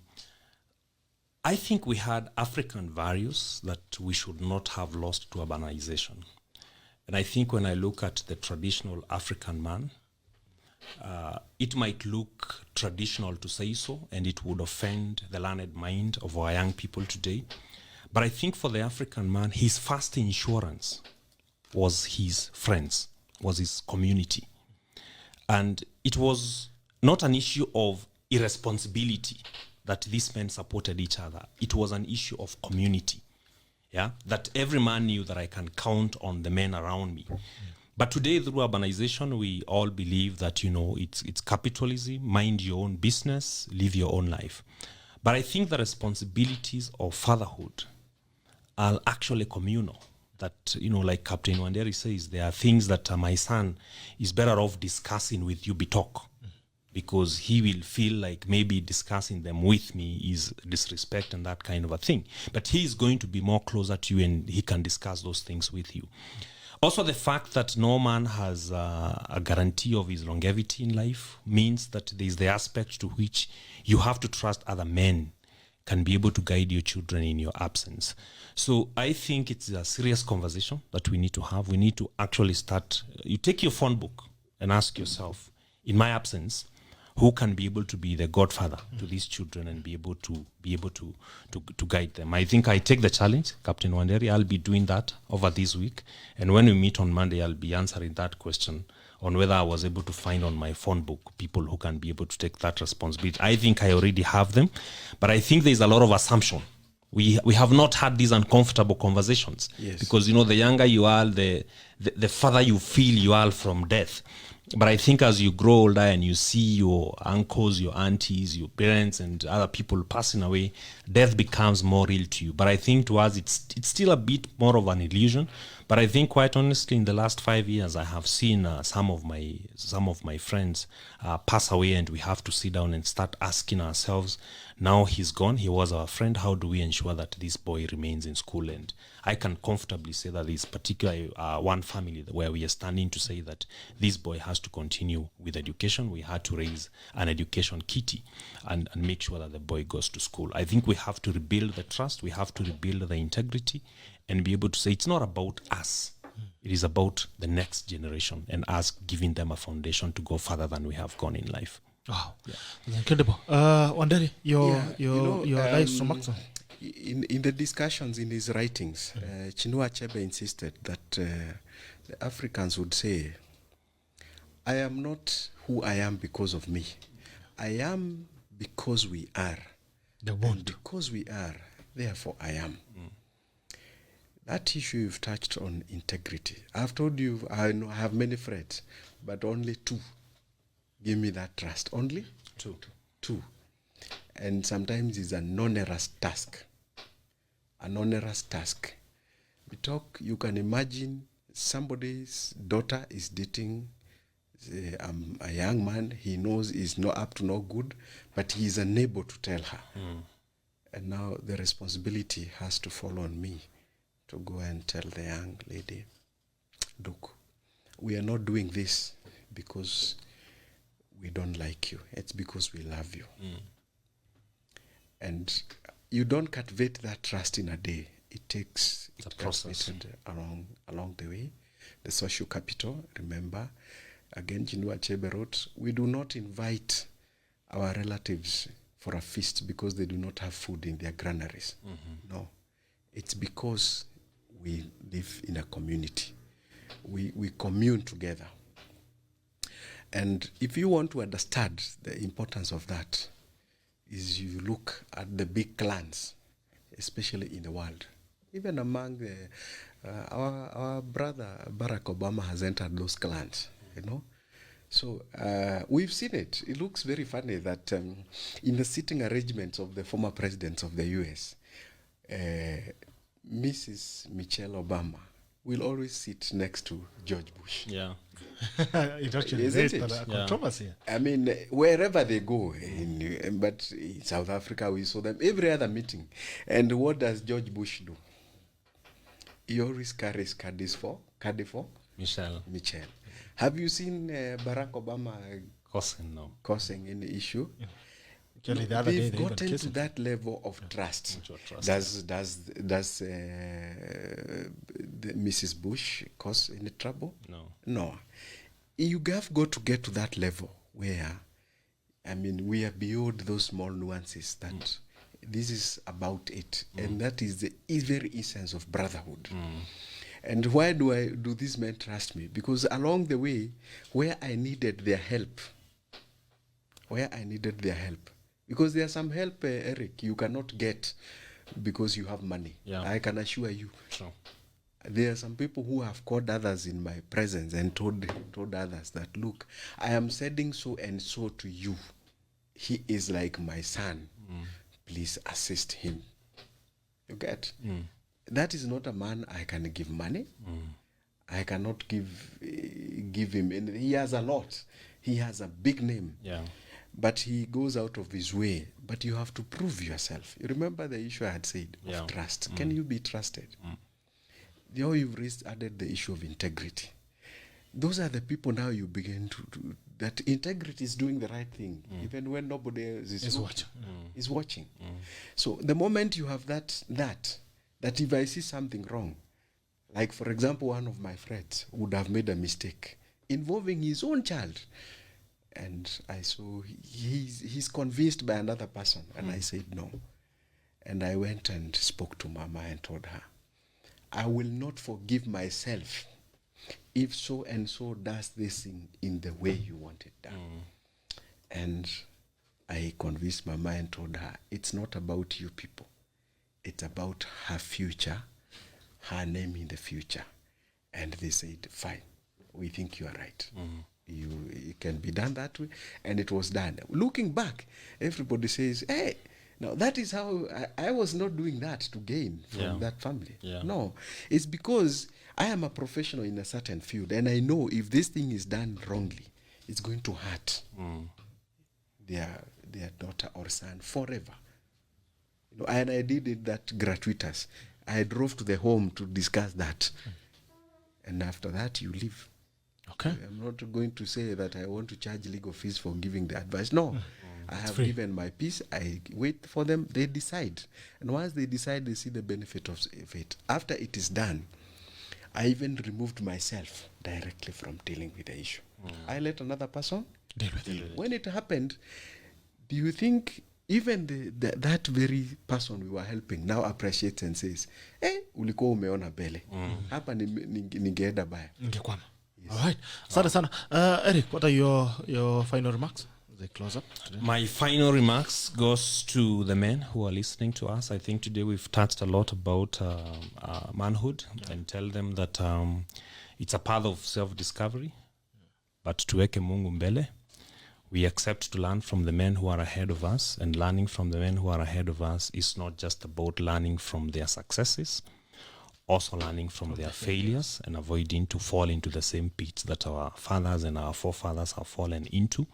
think we had African values that we should not have lost to urbanization. And I think when I look at the traditional African man, it might look traditional to say so, and it would offend the learned mind of our young people today. But I think for the African man, his first insurance was his friends, was his community. And it was not an issue of irresponsibility that these men supported each other. It was an issue of community. Yeah, that every man knew that I can count on the men around me. But today, through urbanization, we all believe that, it's capitalism, mind your own business, live your own life. But I think the responsibilities of fatherhood are actually communal. That, like Captain WANDERI says, there are things that my son is better off discussing with you, talk, because he will feel like maybe discussing them with me is disrespect and that kind of a thing. But he is going to be more closer to you and he can discuss those things with you. Also, the fact that no man has a guarantee of his longevity in life means that there is the aspect to which you have to trust other men can be able to guide your children in your absence. So I think it's a serious conversation that we need to have. We need to actually start, you take your phone book and ask yourself, in my absence, who can be able to be the godfather to these children and be able to guide them. I think I take the challenge, Captain WANDERI. I'll be doing that over this week. And when we meet on Monday, I'll be answering that question on whether I was able to find on my phone book people who can be able to take that responsibility. I think I already have them, but I think there's a lot of assumption we have not had these uncomfortable conversations. Yes. Because, you know, the younger you are, the further you feel you are from death. But I think as you grow older and you see your uncles, your aunties, your parents, and other people passing away, death becomes more real to you. But I think to us, it's still a bit more of an illusion. But I think, quite honestly, in the last 5 years, I have seen some of my friends pass away, and we have to sit down and start asking ourselves, now he's gone, he was our friend, how do we ensure that this boy remains in school? And I can comfortably say that there's particularly one family where we are standing to say that this boy has to continue with education. We had to raise an education kitty and make sure that the boy goes to school. I think we have to rebuild the trust, we have to rebuild the integrity, and be able to say it's not about us. It is about the next generation and us giving them a foundation to go further than we have gone in life. Wow, that's incredible. Wanderi, your advice from Maxwell. In the discussions in his writings, Chinua Achebe insisted that the Africans would say, I am not who I am because of me. I am because we are. And because we are, therefore I am. That issue you've touched on, integrity. I've told you I have many friends, but only 2 give me that trust. Only 2. And sometimes it's an onerous task. An onerous task. You can imagine somebody's daughter is dating a young man he knows is not up to no good, but he is unable to tell her. And now the responsibility has to fall on me to go and tell the young lady, look, we are not doing this because we don't like you. It's because we love you. And you don't cultivate that trust in a day. It takes a process along the way. The social capital, remember, again, Chinua Achebe wrote, we do not invite our relatives for a feast because they do not have food in their granaries. No, it's because we live in a community. We commune together. And if you want to understand the importance of that, is you look at the big clans, especially in the world. Even among our brother Barack Obama has entered those clans, you know. So we've seen it. It looks very funny that in the sitting arrangements of the former presidents of the U.S., Mrs. Michelle Obama will always sit next to George Bush. Yeah. It actually Isn't raised it? a controversy. I mean, wherever they go, but in South Africa we saw them every other meeting. And what does George Bush do? He always carries caddies for Michelle. Have you seen Barack Obama causing any issue? Actually, the other day They've they even gotten kissed to him. that level of trust. Does Mrs. Bush cause any trouble? No. You have got to get to that level where, I mean, we are beyond those small nuances that this is about it. And that is the very essence of brotherhood. And why do these men trust me? Because along the way, where I needed their help, because there's some help, Eric, you cannot get because you have money. Yeah. I can assure you. Sure. There are some people who have called others in my presence and told others that, look, I am sending so and so to you. He is like my son. Please assist him. You get? That is not a man I can give money. I cannot give him anything. He has a lot. He has a big name. Yeah. But he goes out of his way. But you have to prove yourself. You remember the issue I had said of trust. Can you be trusted? Now you've added the issue of integrity. Those are the people now you begin to that integrity is doing the right thing, even when nobody else is watching. So the moment you have that if I see something wrong, like for example, one of my friends would have made a mistake involving his own child, and I saw he's convinced by another person, and I said no, and I went and spoke to Mama and told her, I will not forgive myself if so and so does this thing in the way you want it done. And I convinced Mama and told her, it's not about you people. it's about her future, her name in the future. And they said, fine, we think you are right. It can be done that way. And it was done. Looking back, everybody says, hey, now that is how I was not doing that to gain from that family. No, it's because I am a professional in a certain field, and I know if this thing is done wrongly, it's going to hurt their daughter or son forever. You know, and I did it that gratuitous. I drove to the home to discuss that. And after that, you leave. Okay. I'm not going to say that I want to charge legal fees for giving the advice. No. I have given my piece. I wait for them. They decide. And once they decide, they see the benefit of it. After it is done, I even removed myself directly from dealing with the issue. I let another person Deal with it. When it happened, do you think even that very person we were helping now appreciates and says, hey, ulikuwa umeona bele. Hapa ningeenda baya. Ningekwama. All right. Asante sana. Eric, what are your final remarks? They close up today. My final remarks goes to the men who are listening to us. I think today we've touched a lot about manhood and tell them that it's a path of self-discovery, but tuweke Mungu mbele. We accept to learn from the men who are ahead of us, and learning from the men who are ahead of us is not just about learning from their successes, also learning from their failures and avoiding to fall into the same pits that our fathers and our forefathers have fallen into,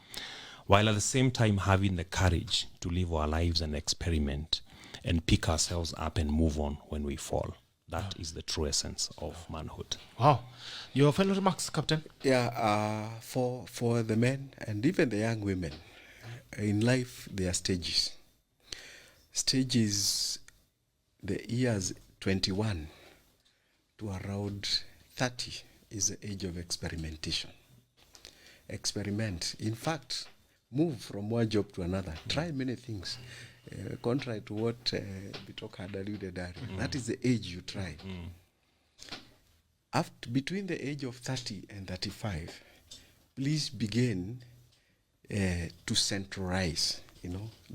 while at the same time having the courage to live our lives and experiment and pick ourselves up and move on when we fall. That is the true essence of manhood. Wow. Your final remarks, Captain? Yeah, for the men and even the young women, in life there are stages. Stages, the years 21 to around 30 is the age of experimentation. Experiment. In fact, move from one job to another. Try many things. Contrary to what Bitok had alluded earlier. That is the age you try. After, between the age of 30 and 35, please begin to centralize,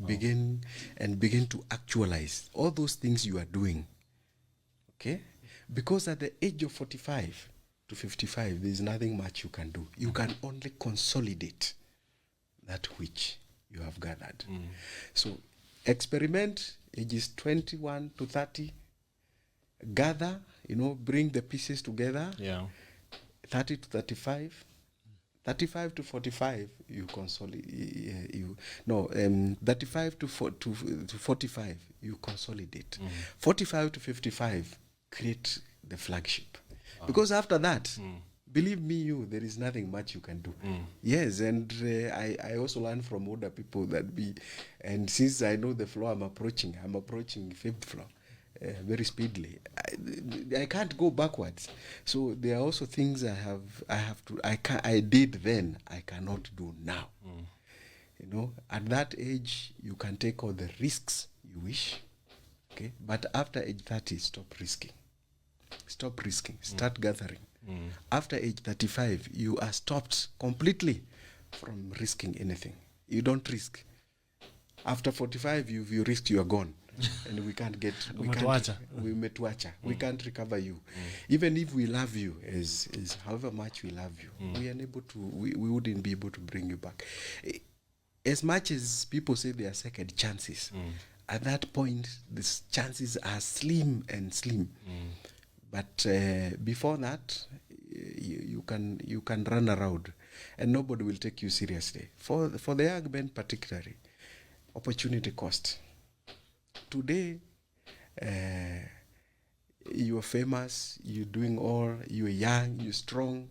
begin to actualize all those things you are doing. Okay? Because at the age of 45 to 55, there is nothing much you can do. You can only consolidate that which you have gathered. So experiment, ages 21 to 30, gather, bring the pieces together. 30 to 35, 35 to 45, you consolidate. 35 to 45, you consolidate. 45 to 55, create the flagship. Because after that, believe me, there is nothing much you can do. Yes, and I also learn from older people and since I know the floor I'm approaching 5th floor very speedily. I can't go backwards. So there are also things I did then, I cannot do now. At that age, you can take all the risks you wish. Okay, but after age 30, stop risking. Start gathering. After age 35, you are stopped completely from risking anything. You don't risk. After 45, you risked, you are gone. And we can't recover you. Even if we love you as however much we love you, we wouldn't be able to bring you back. As much as people say there are second chances, at that point, the chances are slim and slim. But before that, you can run around, and nobody will take you seriously. For the young men particularly, opportunity cost. Today, you are famous, you're doing all, you're young, you're strong.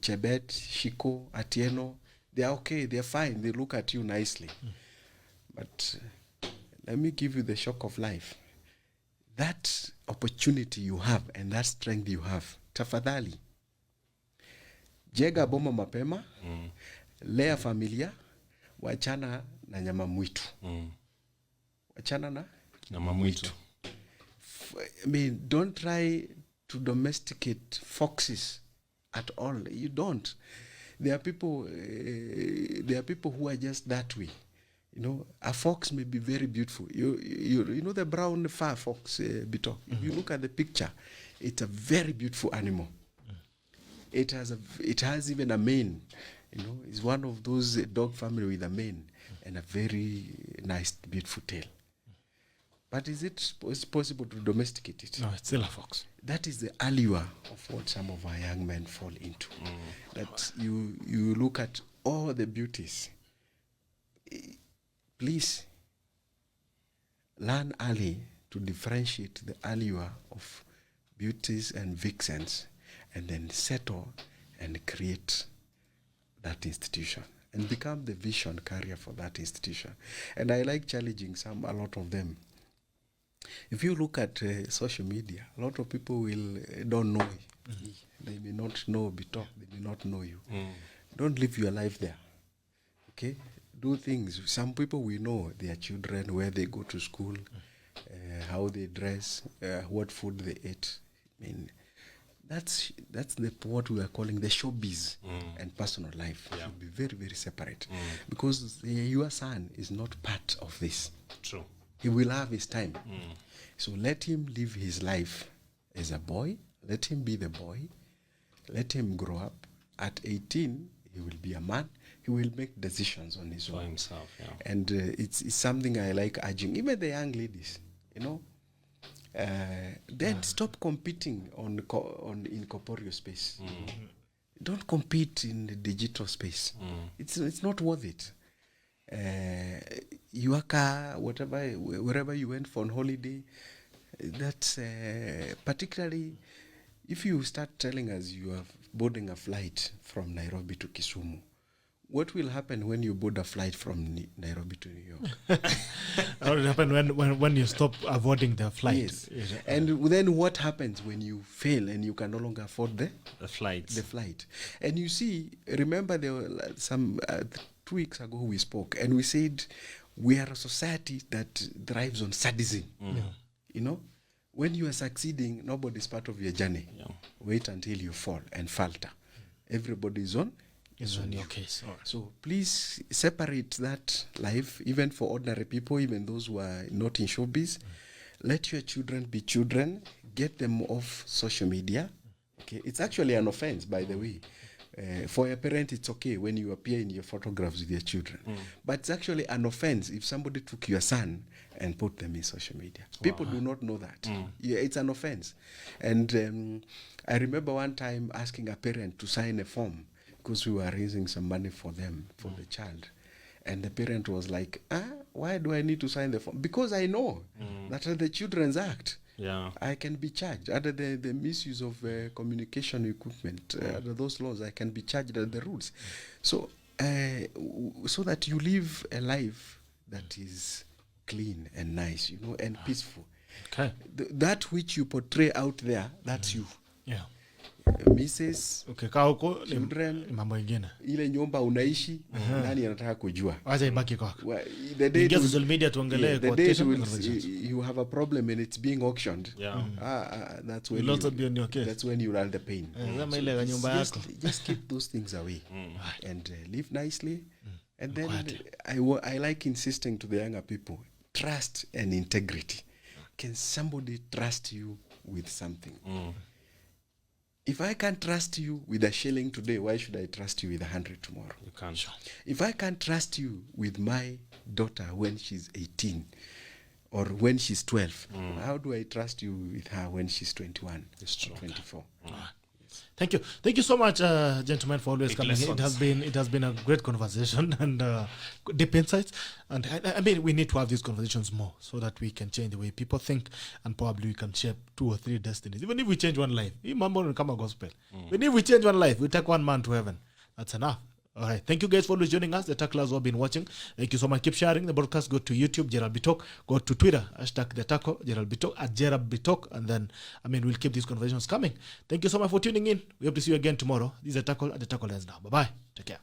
Chebet, Shiko, Atieno, they're okay, they're fine, they look at you nicely. But let me give you the shock of life. That opportunity you have and that strength you have, tafadhali, jega boma mapema, lea familia, wachana na nyama mwitu. Wachana na nyama mwitu. Don't try to domesticate foxes at all. You don't. There are people who are just that way. You know, a fox may be very beautiful. You know the brown fur fox, Bito. If you look at the picture, it's a very beautiful animal. It has even a mane. You know, it's one of those dog family with a mane and a very nice, beautiful tail. But is it possible to domesticate it? No, it's still a fox. That is the allure of what some of our young men fall into. That you look at all the beauties. Please learn early to differentiate the allure of beauties and vixens, and then settle and create that institution and become the vision carrier for that institution. And I like challenging a lot of them. If you look at social media, a lot of people don't know you. They may not know Bito, they may not know you. Don't live your life there. Okay? Do things. Some people we know their children, where they go to school, how they dress, what food they eat. I mean, that's what we are calling the showbiz and personal life. Should be very, very separate. Because your son is not part of this. True. He will have his time. So let him live his life as a boy. Let him be the boy. Let him grow up. At 18, he will be a man. He will make decisions on his own. Himself, yeah. And it's something I like urging, even the young ladies, you know. Then stop competing in corporeal space. Don't compete in the digital space. It's not worth it. Your car, wherever you went for on holiday, that's particularly if you start telling us you are boarding a flight from Nairobi to Kisumu. What will happen when you board a flight from Nairobi to New York? What will happen when you stop avoiding the flight? Yes. And then what happens when you fail and you can no longer afford the flight? And you see, remember there were some 2 weeks ago we spoke and we said we are a society that thrives on sadism. You know, when you are succeeding, nobody's part of your journey. Wait until you fall and falter. Everybody is on your case. So please separate that life, even for ordinary people, even those who are not in showbiz. Let your children be children. Get them off social media. Okay, it's actually an offense, by the way. For a parent, it's okay when you appear in your photographs with your children. But it's actually an offense if somebody took your son and put them in social media. People do not know that. Yeah, it's an offense. And I remember one time asking a parent to sign a form because we were raising some money for them, for the child. And the parent was like, why do I need to sign the form? Because I know that under the Children's Act, I can be charged. Under the misuse of communication equipment, under those laws, I can be charged under the rules. So, so that you live a life that is clean and nice, you know, and peaceful. Okay. That which you portray out there, that's you. Yeah. Mrs. Children, mambo ingine. Ile nyumba unaishi, nani anataka kujua? Wacha ibaki kwako. The day social media tuongelee you have a problem and it's being auctioned. That's when that's when you learn the pain. Just keep those things away and live nicely. And then I like insisting to the younger people, trust and integrity. Can somebody trust you with something? If I can't trust you with a shilling today, why should I trust you with 100 tomorrow? You can't. If I can't trust you with my daughter when she's 18 or when she's 12, how do I trust you with her when she's 21 or 24? Thank you so much, gentlemen, for always coming. It has been a great conversation and deep insights. And I mean, we need to have these conversations more so that we can change the way people think, and probably we can shape 2 or 3 destinies. Even if we change one life, even if we change one life, we take one man to heaven. That's enough. All right. Thank you guys for always joining us. The tacklers who have been watching. Thank you so much. Keep sharing the broadcast. Go to YouTube, Gerald Bitok. Go to Twitter, #the tackle, Gerald Bitok, @Gerald Bitok. And then, I mean, we'll keep these conversations coming. Thank you so much for tuning in. We hope to see you again tomorrow. This is the tackle at the tackle ends now. Bye-bye. Take care.